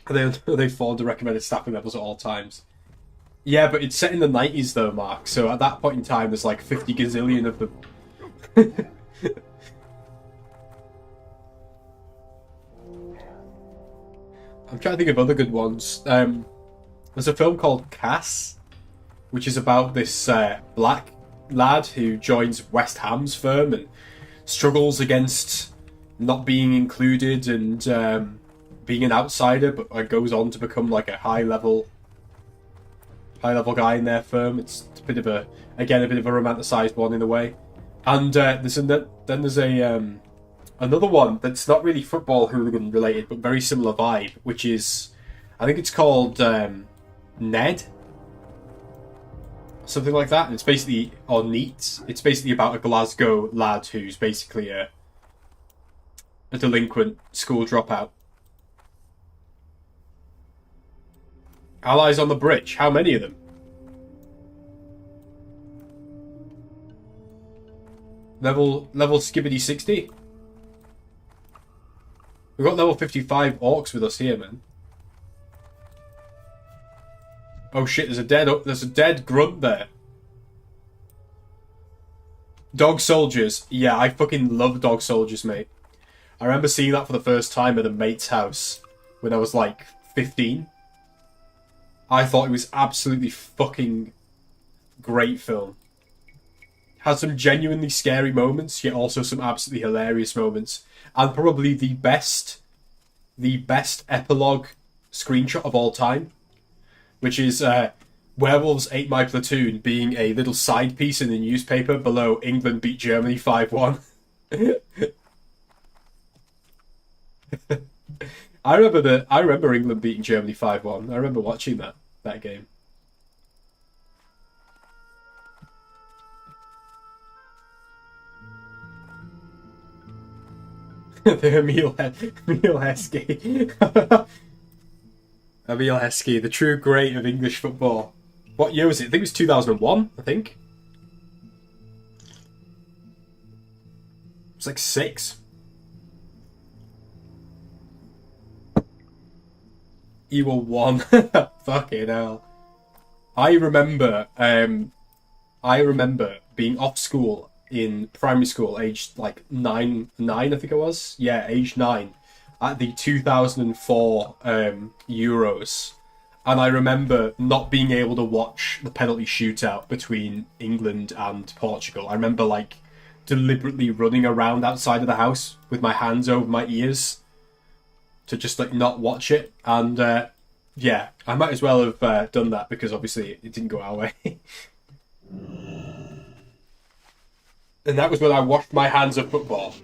They fall to recommended staffing levels at all times. Yeah, but it's set in the 90s though, Mark, so at that point in time there's like 50 gazillion of them. I'm trying to think of other good ones. There's a film called Cass, which is about this black lad who joins West Ham's firm and struggles against not being included and being an outsider, but goes on to become like a high level guy in their firm. It's a bit of a romanticized one in a way. And there's another one that's not really football hooligan related, but very similar vibe, which is, I think it's called Ned, something like that. And it's basically, or Neat. It's basically about a Glasgow lad who's basically a delinquent school dropout. Allies on the bridge. How many of them? Level skibbity 60? We've got level 55 orcs with us here, man. Oh shit, there's a dead grunt there. Dog soldiers. Yeah, I fucking love dog soldiers, mate. I remember seeing that for the first time at a mate's house when I was like 15. I thought it was absolutely fucking great film. Had some genuinely scary moments, yet also some absolutely hilarious moments. And probably the best epilogue screenshot of all time, which is Werewolves Ate My Platoon being a little side piece in the newspaper below England beat Germany 5-1. I remember England beating Germany 5-1. I remember watching that game. The Emil Heskey. Emil Heskey, the true great of English football. What year was it? I think it was 2001, I think. It was like 6. You were 1. Fucking hell. I remember being off school in primary school, aged like 9, I think it was. Yeah, age 9, at the 2004 Euros. And I remember not being able to watch the penalty shootout between England and Portugal. I remember like deliberately running around outside of the house with my hands over my ears to just like not watch it. And yeah, I might as well have done that because obviously it didn't go our way. And that was when I washed my hands of football.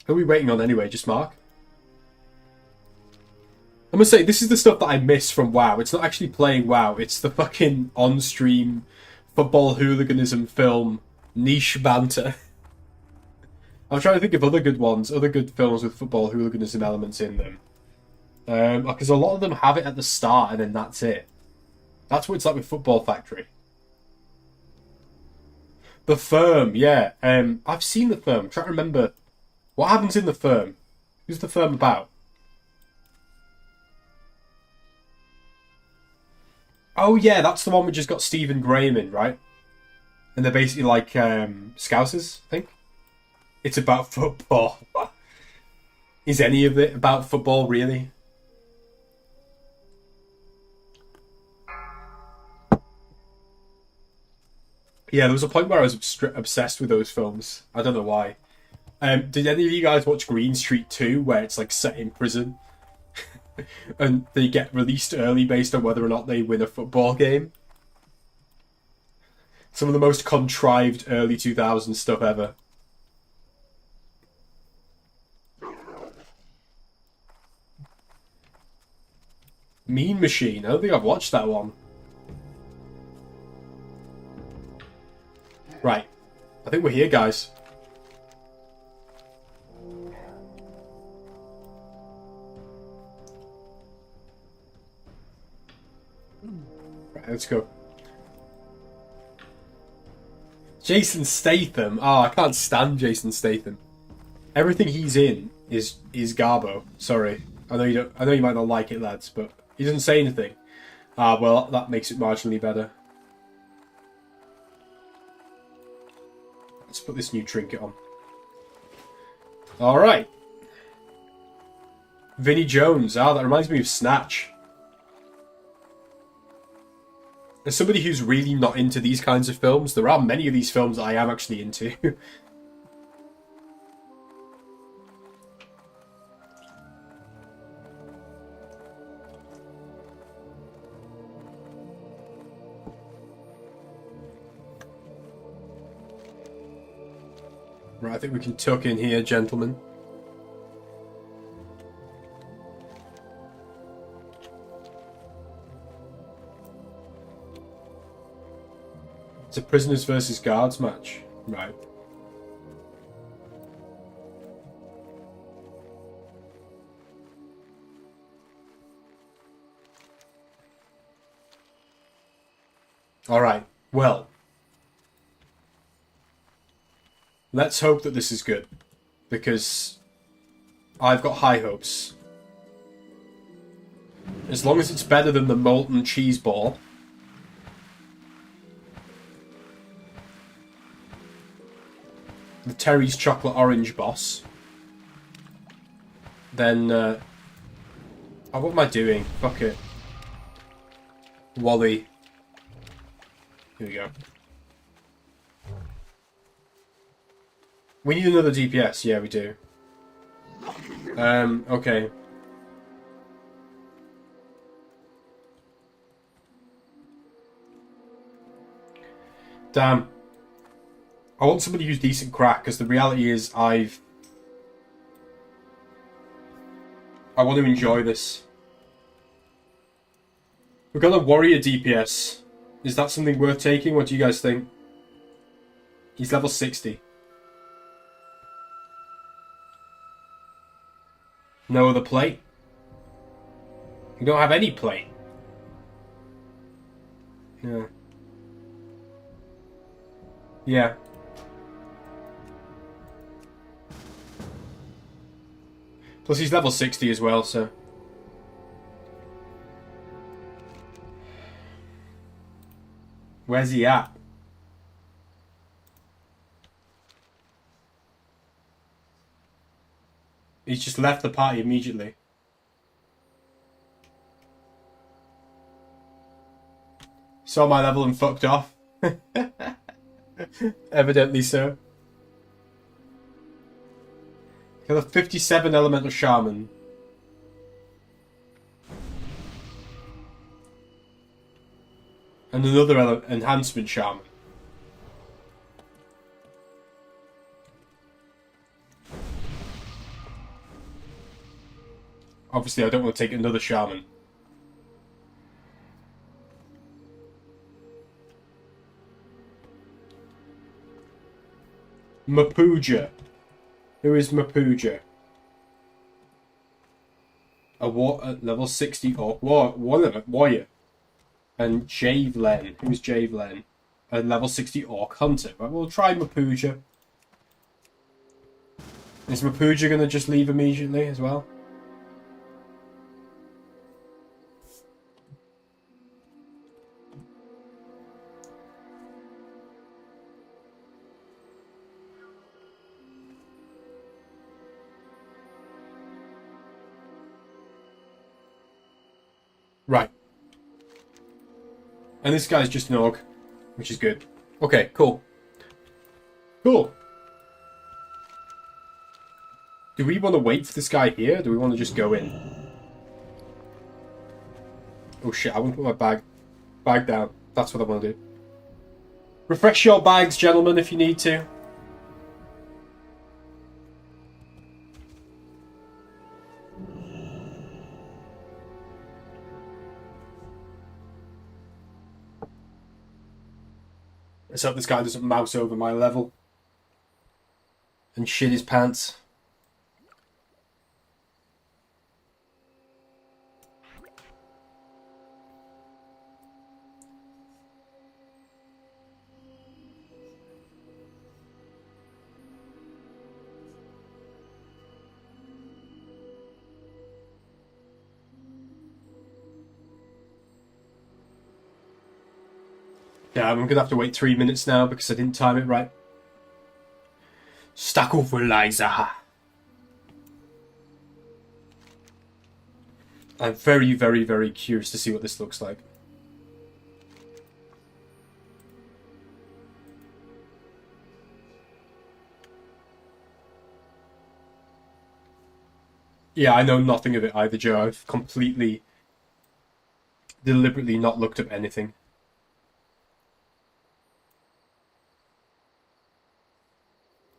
Who are we waiting on anyway? Just Mark? I must say, this is the stuff that I miss from WoW. It's not actually playing WoW. It's the fucking on-stream football hooliganism film niche banter. I'm trying to think of other good ones, other good films with football hooliganism elements in them. Because a lot of them have it at the start and then that's it. That's what it's like with Football Factory. The Firm, yeah. I've seen The Firm. I'm trying to remember. What happens in The Firm? Who's The Firm about? Oh yeah, that's the one which just got Stephen Graham in, right? And they're basically like Scousers, I think. It's about football. Is any of it about football, really? Yeah, there was a point where I was obsessed with those films. I don't know why. Did any of you guys watch Green Street 2, where it's like set in prison? And they get released early based on whether or not they win a football game? Some of the most contrived early 2000s stuff ever. Mean Machine. I don't think I've watched that one. Right. I think we're here, guys. Right, let's go. Jason Statham. Oh, I can't stand Jason Statham. Everything he's in is Garbo. Sorry. I know you might not like it, lads, but he doesn't say anything. Ah, well, that makes it marginally better. Let's put this new trinket on. Alright. Vinnie Jones. Ah, that reminds me of Snatch. As somebody who's really not into these kinds of films, there are many of these films that I am actually into. Right, I think we can tuck in here, gentlemen. It's a prisoners versus guards match. Right. Alright, well. Let's hope that this is good. Because I've got high hopes. As long as it's better than the molten cheese ball. The Terry's chocolate orange boss. Then, oh, what am I doing? Fuck it. Wally. Here we go. We need another DPS. Yeah, we do. Okay. Damn. I want somebody who's decent crack, because the reality is I want to enjoy this. We've got a warrior DPS. Is that something worth taking? What do you guys think? He's level 60. No other plate? We don't have any plate. Yeah. Yeah. Plus he's level 60 as well, so... Where's he at? He's just left the party immediately. Saw my level and fucked off. Evidently so. Got a 57 elemental shaman. And another enhancement shaman. Obviously, I don't want to take another shaman. Mapuja. Who is Mapuja? A level 60 orc. Warrior. And Javelin. Who's Javelin? A level 60 orc hunter. Right, we'll try Mapuja. Is Mapuja going to just leave immediately as well? Right. And this guy's just an orc, which is good. Okay, cool. Cool. Do we want to wait for this guy here? Or do we want to just go in? Oh shit, I want to put my bag down. That's what I want to do. Refresh your bags, gentlemen, if you need to. Let's hope this guy doesn't mouse over my level and shit his pants. Yeah, I'm gonna have to wait 3 minutes now because I didn't time it right. Stackovalizer. I'm very, very, very curious to see what this looks like. Yeah, I know nothing of it either, Joe. I've completely, deliberately not looked up anything.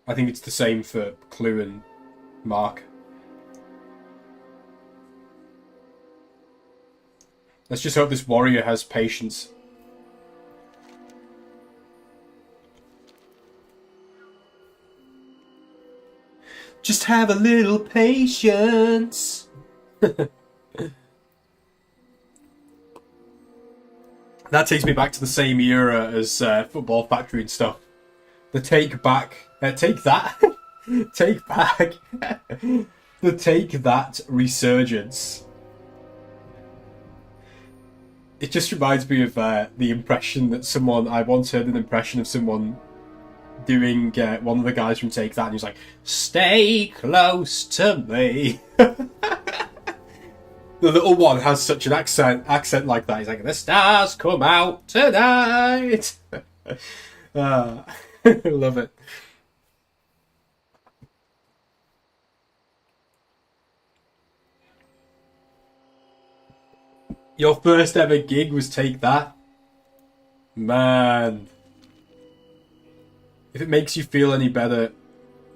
I think it's the same for Clue and Mark. Let's just hope this warrior has patience. Just have a little patience. That takes me back to the same era as Football Factory and stuff. The take back, take that, take back, the take that resurgence. It just reminds me of the impression that I once heard an impression of someone doing one of the guys from Take That, and he was like, "Stay close to me." The little one has such an accent like that. He's like, "The stars come out tonight." I love it. Your first ever gig was Take That? Man. If it makes you feel any better...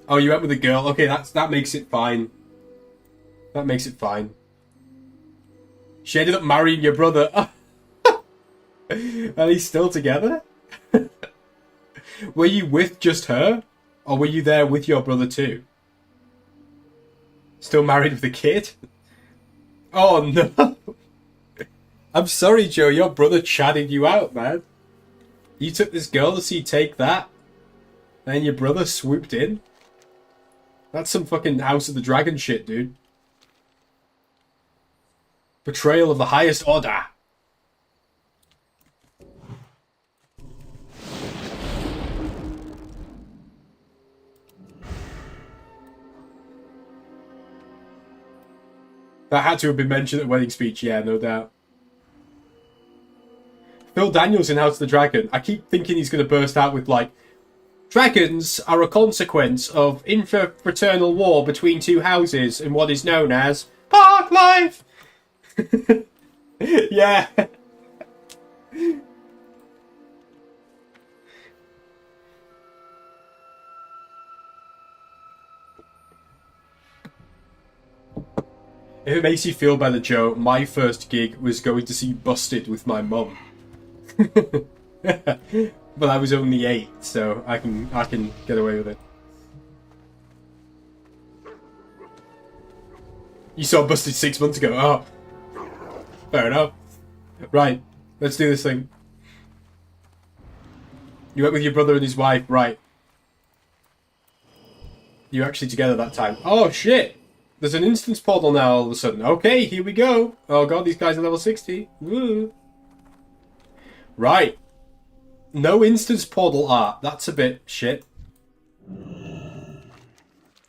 Oh, you went with a girl? Okay, that makes it fine. That makes it fine. She ended up marrying your brother. Are they still together? Were you with just her? Or were you there with your brother too? Still married with a kid? Oh no! I'm sorry, Joe, your brother chatted you out, man. You took this girl to see Take That, and your brother swooped in? That's some fucking House of the Dragon shit, dude. Betrayal of the highest order. That had to have been mentioned at wedding speech, yeah, no doubt. Phil Daniels in House of the Dragon. I keep thinking he's going to burst out with, like, dragons are a consequence of infraternal war between two houses in what is known as Park Life. Yeah. If it makes you feel better, Joe, my first gig was going to see Busted with my mum. But I was only 8, so I can get away with it. You saw Busted 6 months ago. Oh, fair enough. Right, let's do this thing. You went with your brother and his wife, right? You were actually together that time. Oh shit! There's an instance portal now all of a sudden. Okay, here we go. Oh god, these guys are level 60. Woo. Right. No instance portal art. That's a bit shit.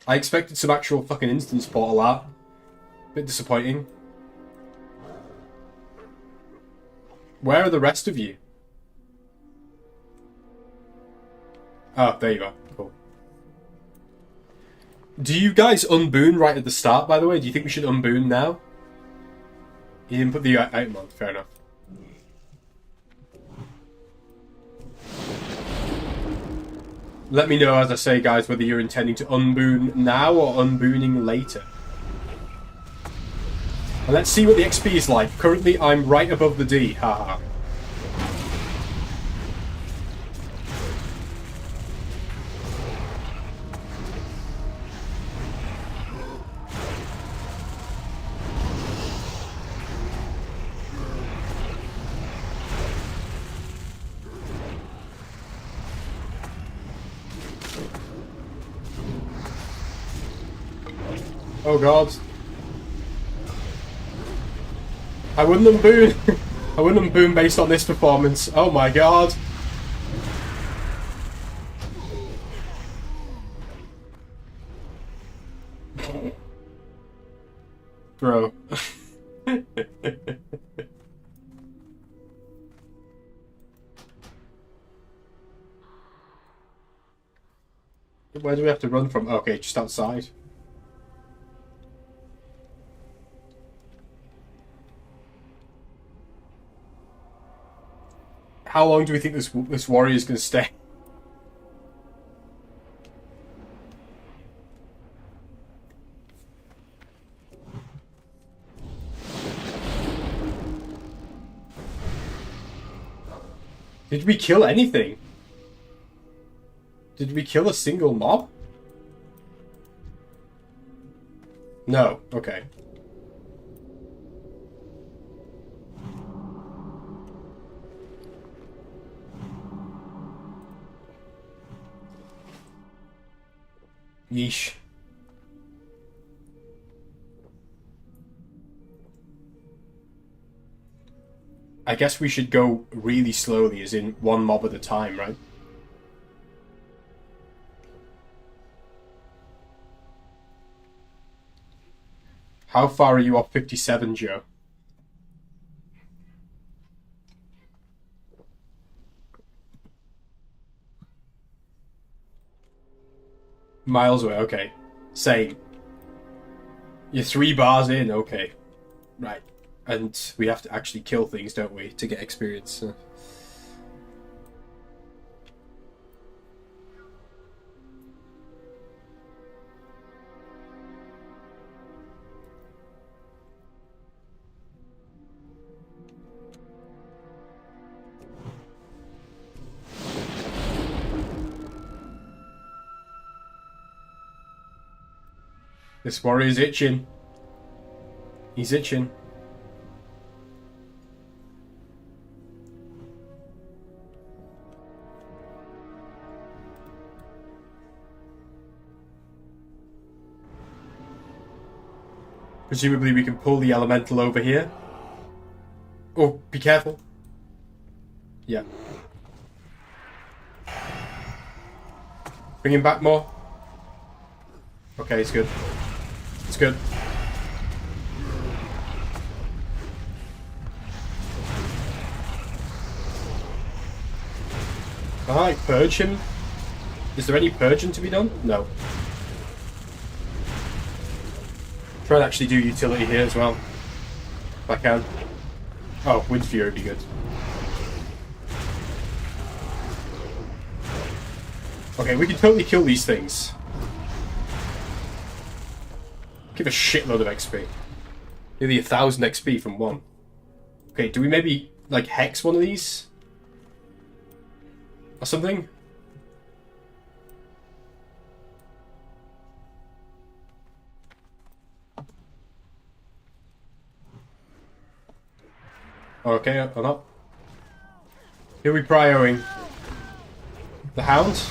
I expected some actual fucking instance portal art. Bit disappointing. Where are the rest of you? Oh, there you are. Cool. Do you guys unboon right at the start, by the way? Do you think we should unboon now? You didn't put the item on. Fair enough. Let me know, as I say, guys, whether you're intending to unboon now or unbooning later. And let's see what the XP is like. Currently, I'm right above the D. Haha. Oh god. I wouldn't unboon. I wouldn't unboon based on this performance. Oh my god. Bro. Where do we have to run from? Okay, just outside. How long do we think this warrior is going to stay? Did we kill anything? Did we kill a single mob? No. Okay. Yeesh. I guess we should go really slowly, as in one mob at a time, right? How far are you off 57, Joe? Miles away, okay. Same. You're 3 bars in, okay. Right. And we have to actually kill things, don't we, to get experience. This warrior's itching. He's itching. Presumably we can pull the elemental over here. Oh, be careful. Yeah. Bring him back more. Okay, it's good. It's good. Alright, purge him. Is there any purging to be done? No. Try and actually do utility here as well. If I can. Oh, Wind Fury would be good. Okay, we can totally kill these things. Give a shitload of XP. Nearly 1,000 XP from one. Okay, do we maybe, like, hex one of these? Or something? Okay, or not. Who are we prioring? The Hound?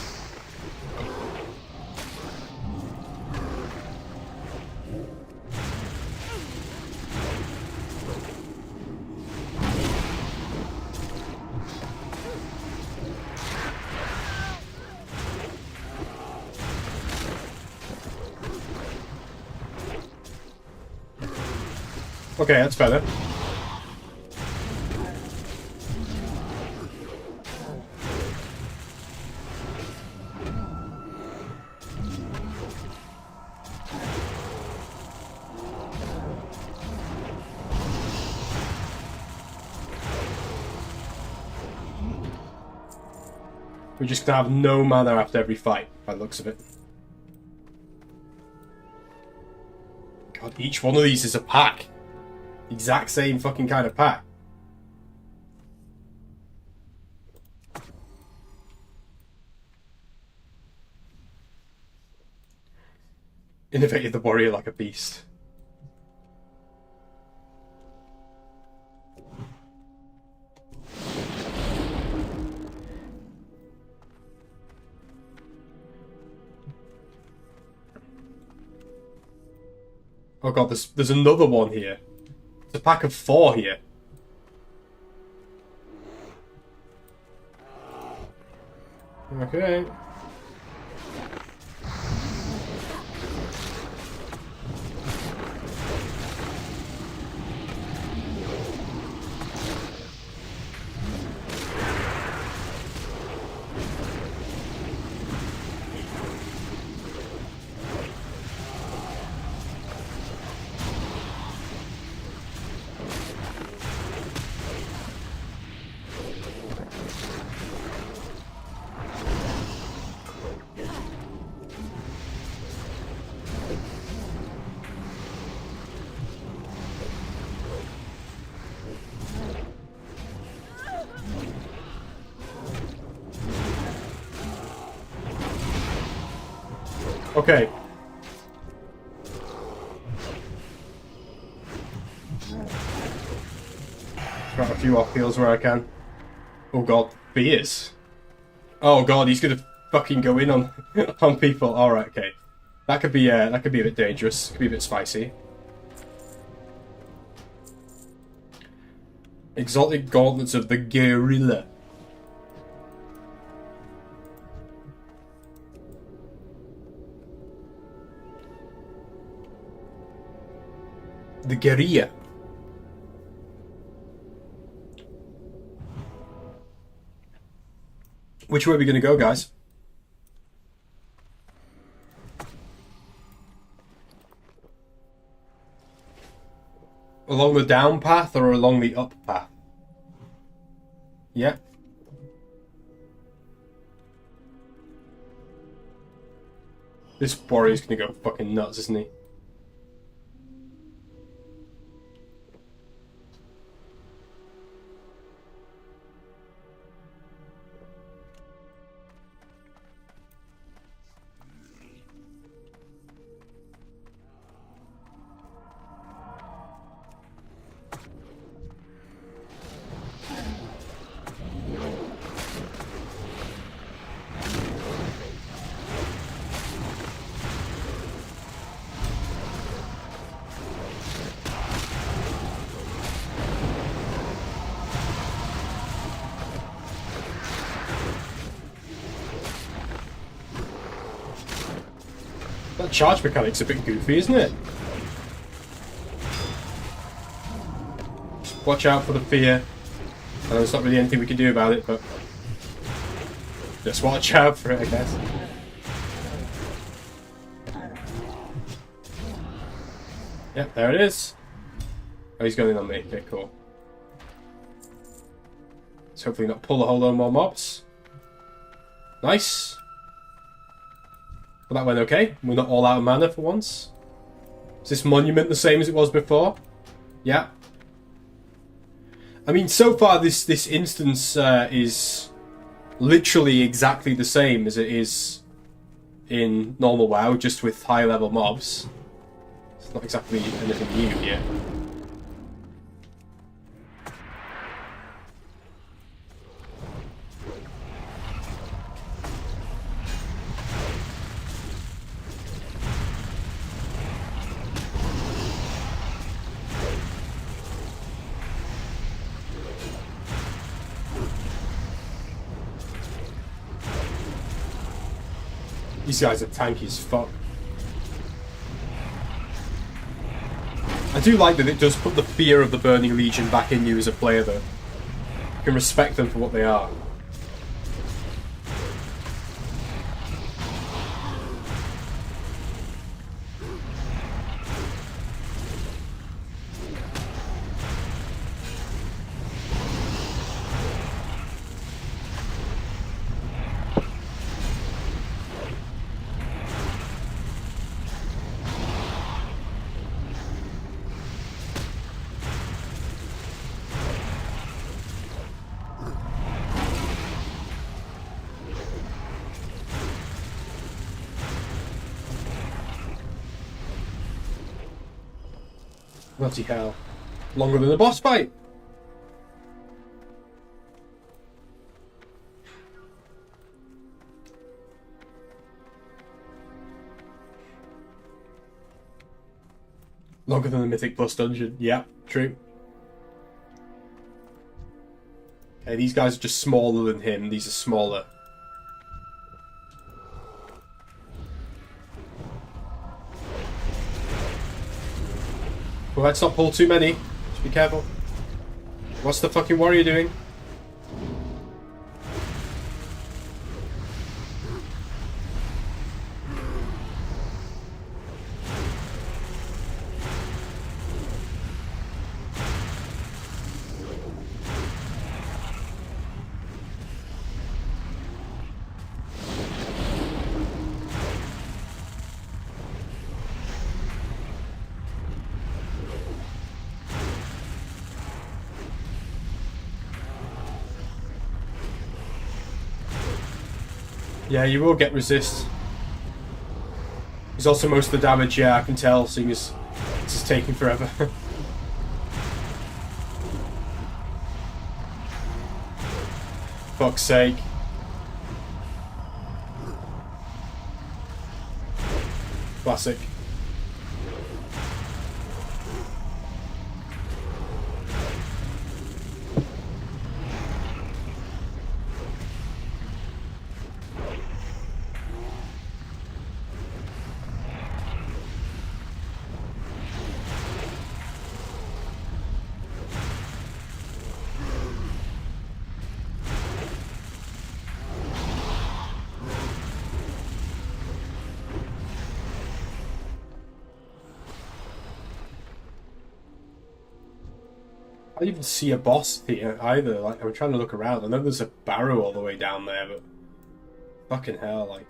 Okay, that's better. We're just gonna have no mana after every fight, by the looks of it. God, each one of these is a pack. Exact same fucking kind of pack. Innovated the warrior like a beast. Oh god, there's another one here. It's a pack of 4 here. Okay. Okay. Got a few off heals where I can. Oh god, beers. Oh god, he's gonna fucking go in on on people. Alright, okay. That could be a bit dangerous. Could be a bit spicy. Exotic gauntlets of the gorilla. The guerrilla. Which way are we going to go, guys? Along the down path or along the up path? Yeah. This warrior's going to go fucking nuts, isn't he? That charge mechanic's a bit goofy, isn't it? Watch out for the fear. I know there's not really anything we can do about it, but just watch out for it, I guess. Yep, there it is. Oh, he's going in on me. Okay, cool. Let's hopefully not pull a whole load more mobs. Nice. Well, that went okay. We're not all out of mana for once. Is this monument the same as it was before? Yeah. I mean, so far this instance is literally exactly the same as it is in normal WoW, just with high level mobs. It's not exactly anything new here. These guys are tanky as fuck. I do like that it does put the fear of the Burning Legion back in you as a player, though. You can respect them for what they are. Bloody hell. Longer than the boss fight! Longer than the Mythic Plus dungeon. Yeah, true. Okay, these guys are just smaller than him. These are smaller. Well, let's not pull too many. Just be careful. What's the fucking warrior doing? Yeah, you will get resist. He's also most of the damage, yeah, I can tell, seeing as this is taking forever. Fuck's sake. Classic. I don't even see a boss here either. Like, I'm trying to look around. I know there's a barrow all the way down there, but fucking hell, like.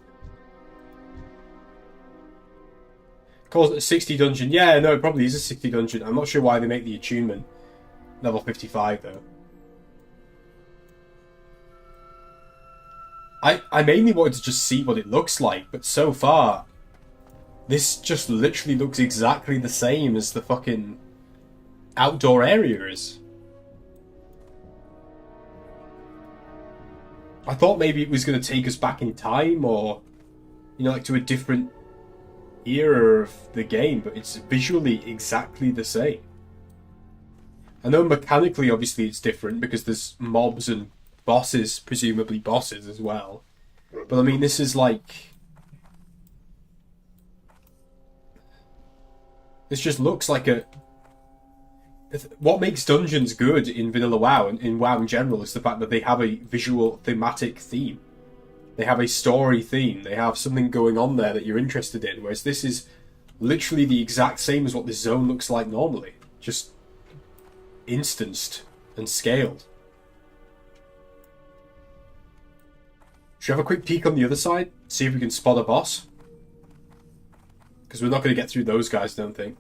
Calls it a 60 dungeon. Yeah, no, it probably is a 60 dungeon. I'm not sure why they make the attunement level 55 though. I mainly wanted to just see what it looks like, but so far, this just literally looks exactly the same as the fucking outdoor area is. I thought maybe it was going to take us back in time, or, you know, like to a different era of the game, but it's visually exactly the same. I know mechanically, obviously, it's different because there's mobs and bosses, presumably bosses as well. But I mean, this is like... This just looks like a... What makes dungeons good in Vanilla WoW, and in WoW in general, is the fact that they have a visual thematic theme. They have a story theme. They have something going on there that you're interested in, whereas this is literally the exact same as what this zone looks like normally. Just instanced and scaled. Should we have a quick peek on the other side? See if we can spot a boss? Because we're not going to get through those guys, I don't think.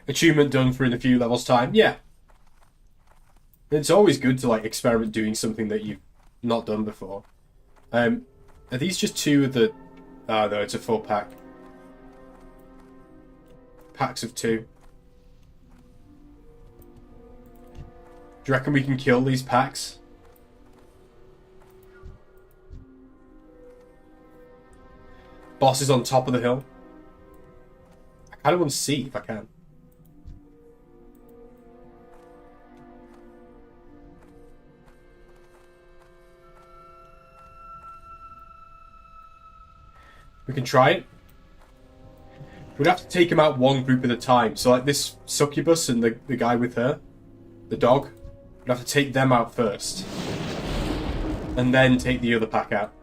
Achievement done for in a few levels time. Yeah. It's always good to like experiment doing something that you've not done before. Are these just two of the... Oh no, it's a full pack. Packs of 2. Do you reckon we can kill these packs? Boss is on top of the hill. I kind of want to see if I can. We can try it. We'd have to take him out one group at a time. So like this succubus and the guy with her, the dog, we'd have to take them out first. And then take the other pack out.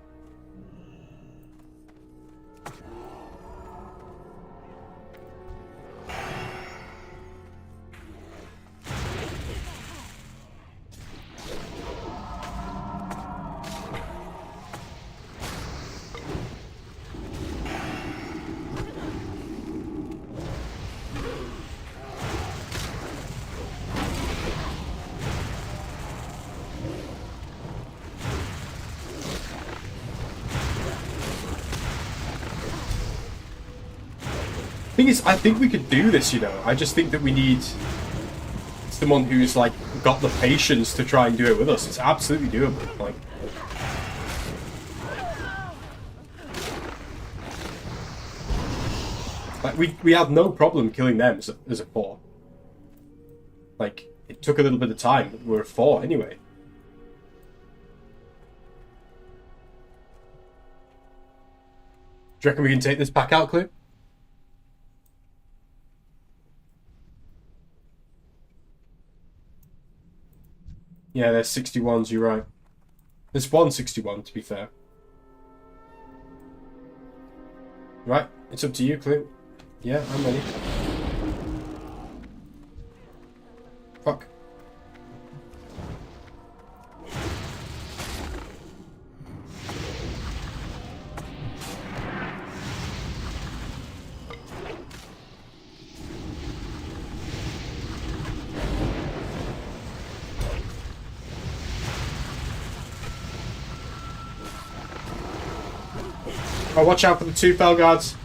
Thing is, I think we could do this, you know. I just think that we need someone who's like got the patience to try and do it with us. It's absolutely doable. Like we had no problem killing them as a 4. Like it took a little bit of time, but we're a 4 anyway. Do you reckon we can take this pack out, Clue? Yeah, there's 61s, you're right. There's 161, to be fair. Right, it's up to you, Clint. Yeah, I'm ready. Fuck. Oh, watch out for the 2 fell guards.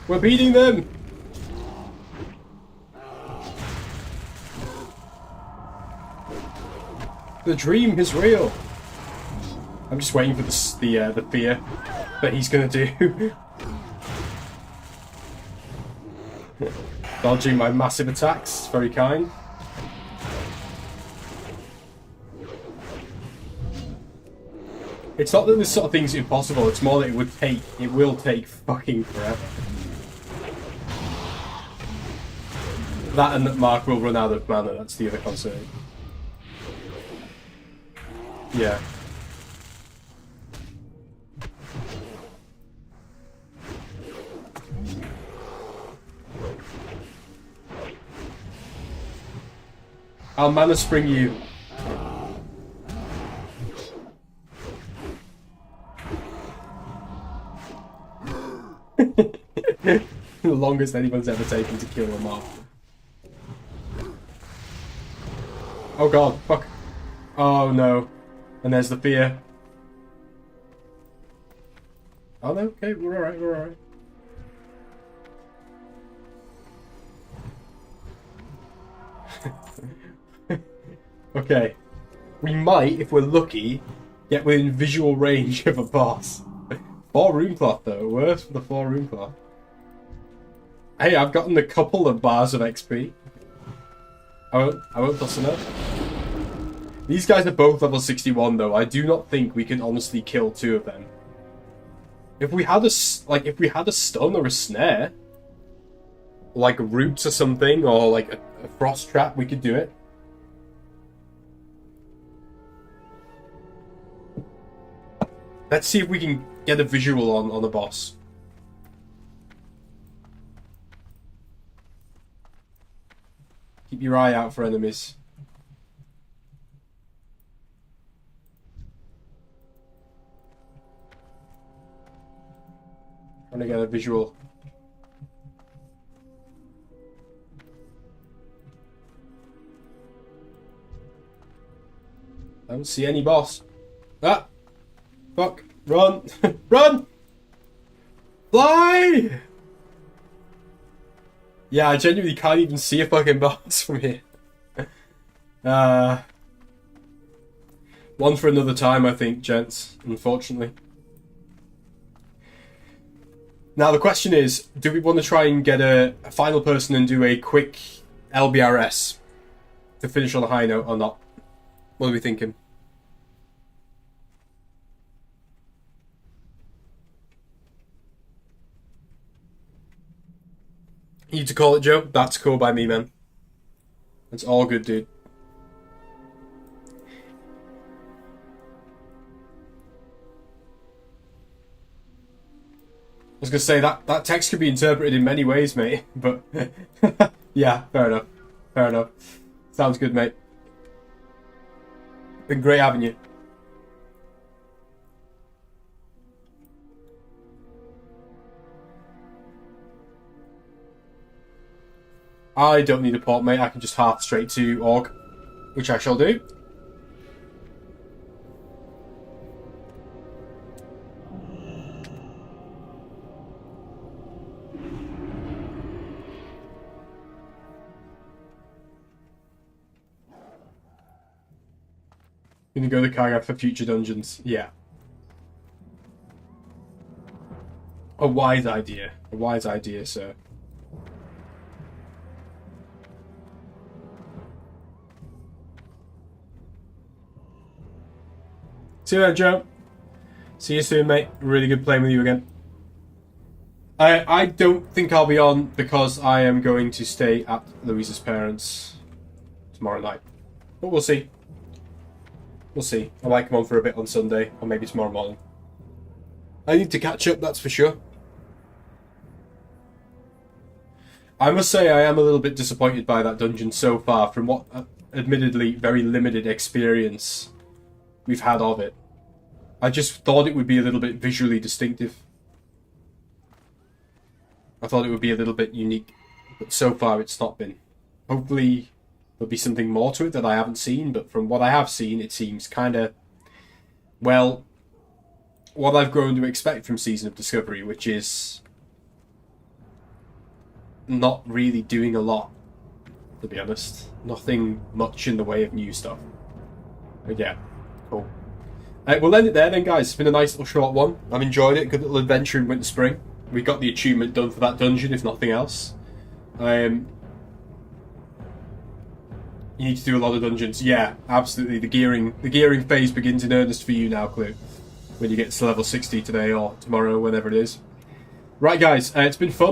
We're beating them! The dream is real! I'm just waiting for the fear that he's gonna do. Dodging my massive attacks, very kind. It's not that this sort of thing's impossible, it's more that it will take fucking forever. That and that Mark will run out of mana, that's the other concern. Yeah. I'll mana spring you. The longest anyone's ever taken to kill a mob. Oh god, fuck. Oh no. And there's the fear. Oh no, okay, we're alright, we're alright. Okay. We might, if we're lucky, get within visual range of a boss. 4 rune cloth though, worse for the 4 rune cloth. Hey, I've gotten a couple of bars of XP. I won't fuss enough. These guys are both level 61 though. I do not think we can honestly kill 2 of them. If we had a stun or a snare, like roots or something, or like a frost trap, we could do it. Let's see if we can get a visual on the boss. Keep your eye out for enemies. Trying to get a visual. I don't see any boss. Ah! Fuck. Run! Run! Fly! Yeah, I genuinely can't even see a fucking boss from here. One for another time, I think, gents, unfortunately. Now the question is, do we want to try and get a final person and do a quick LBRS to finish on a high note or not? What are we thinking? You need to call it, Joe? That's cool by me, man. It's all good, dude. I was gonna say that text could be interpreted in many ways, mate, but yeah, fair enough. Fair enough. Sounds good, mate. Been great having you. I don't need a port, mate. I can just hearth straight to Org, which I shall do. Gonna go to Kargath for future dungeons. Yeah. A wise idea. A wise idea, sir. See you then, Joe. See you soon, mate. Really good playing with you again. I don't think I'll be on because I am going to stay at Louisa's parents tomorrow night. But we'll see. We'll see. I might come on for a bit on Sunday, or maybe tomorrow morning. I need to catch up, that's for sure. I must say I am a little bit disappointed by that dungeon so far, from what, admittedly, very limited experience we've had of it. I just thought it would be a little bit visually distinctive. I thought it would be a little bit unique, but so far it's not been. Hopefully there'll be something more to it that I haven't seen, but from what I have seen, it seems kind of, well, what I've grown to expect from Season of Discovery, which is not really doing a lot, to be honest. Nothing much in the way of new stuff. But yeah, cool. We'll end it there then, guys. It's been a nice little short one. I've enjoyed it. Good little adventure in Winter Spring. We got the achievement done for that dungeon, if nothing else. You need to do a lot of dungeons. Yeah, absolutely. The gearing phase begins in earnest for you now, Clue. When you get to level 60 today or tomorrow, whenever it is. Right, guys. It's been fun.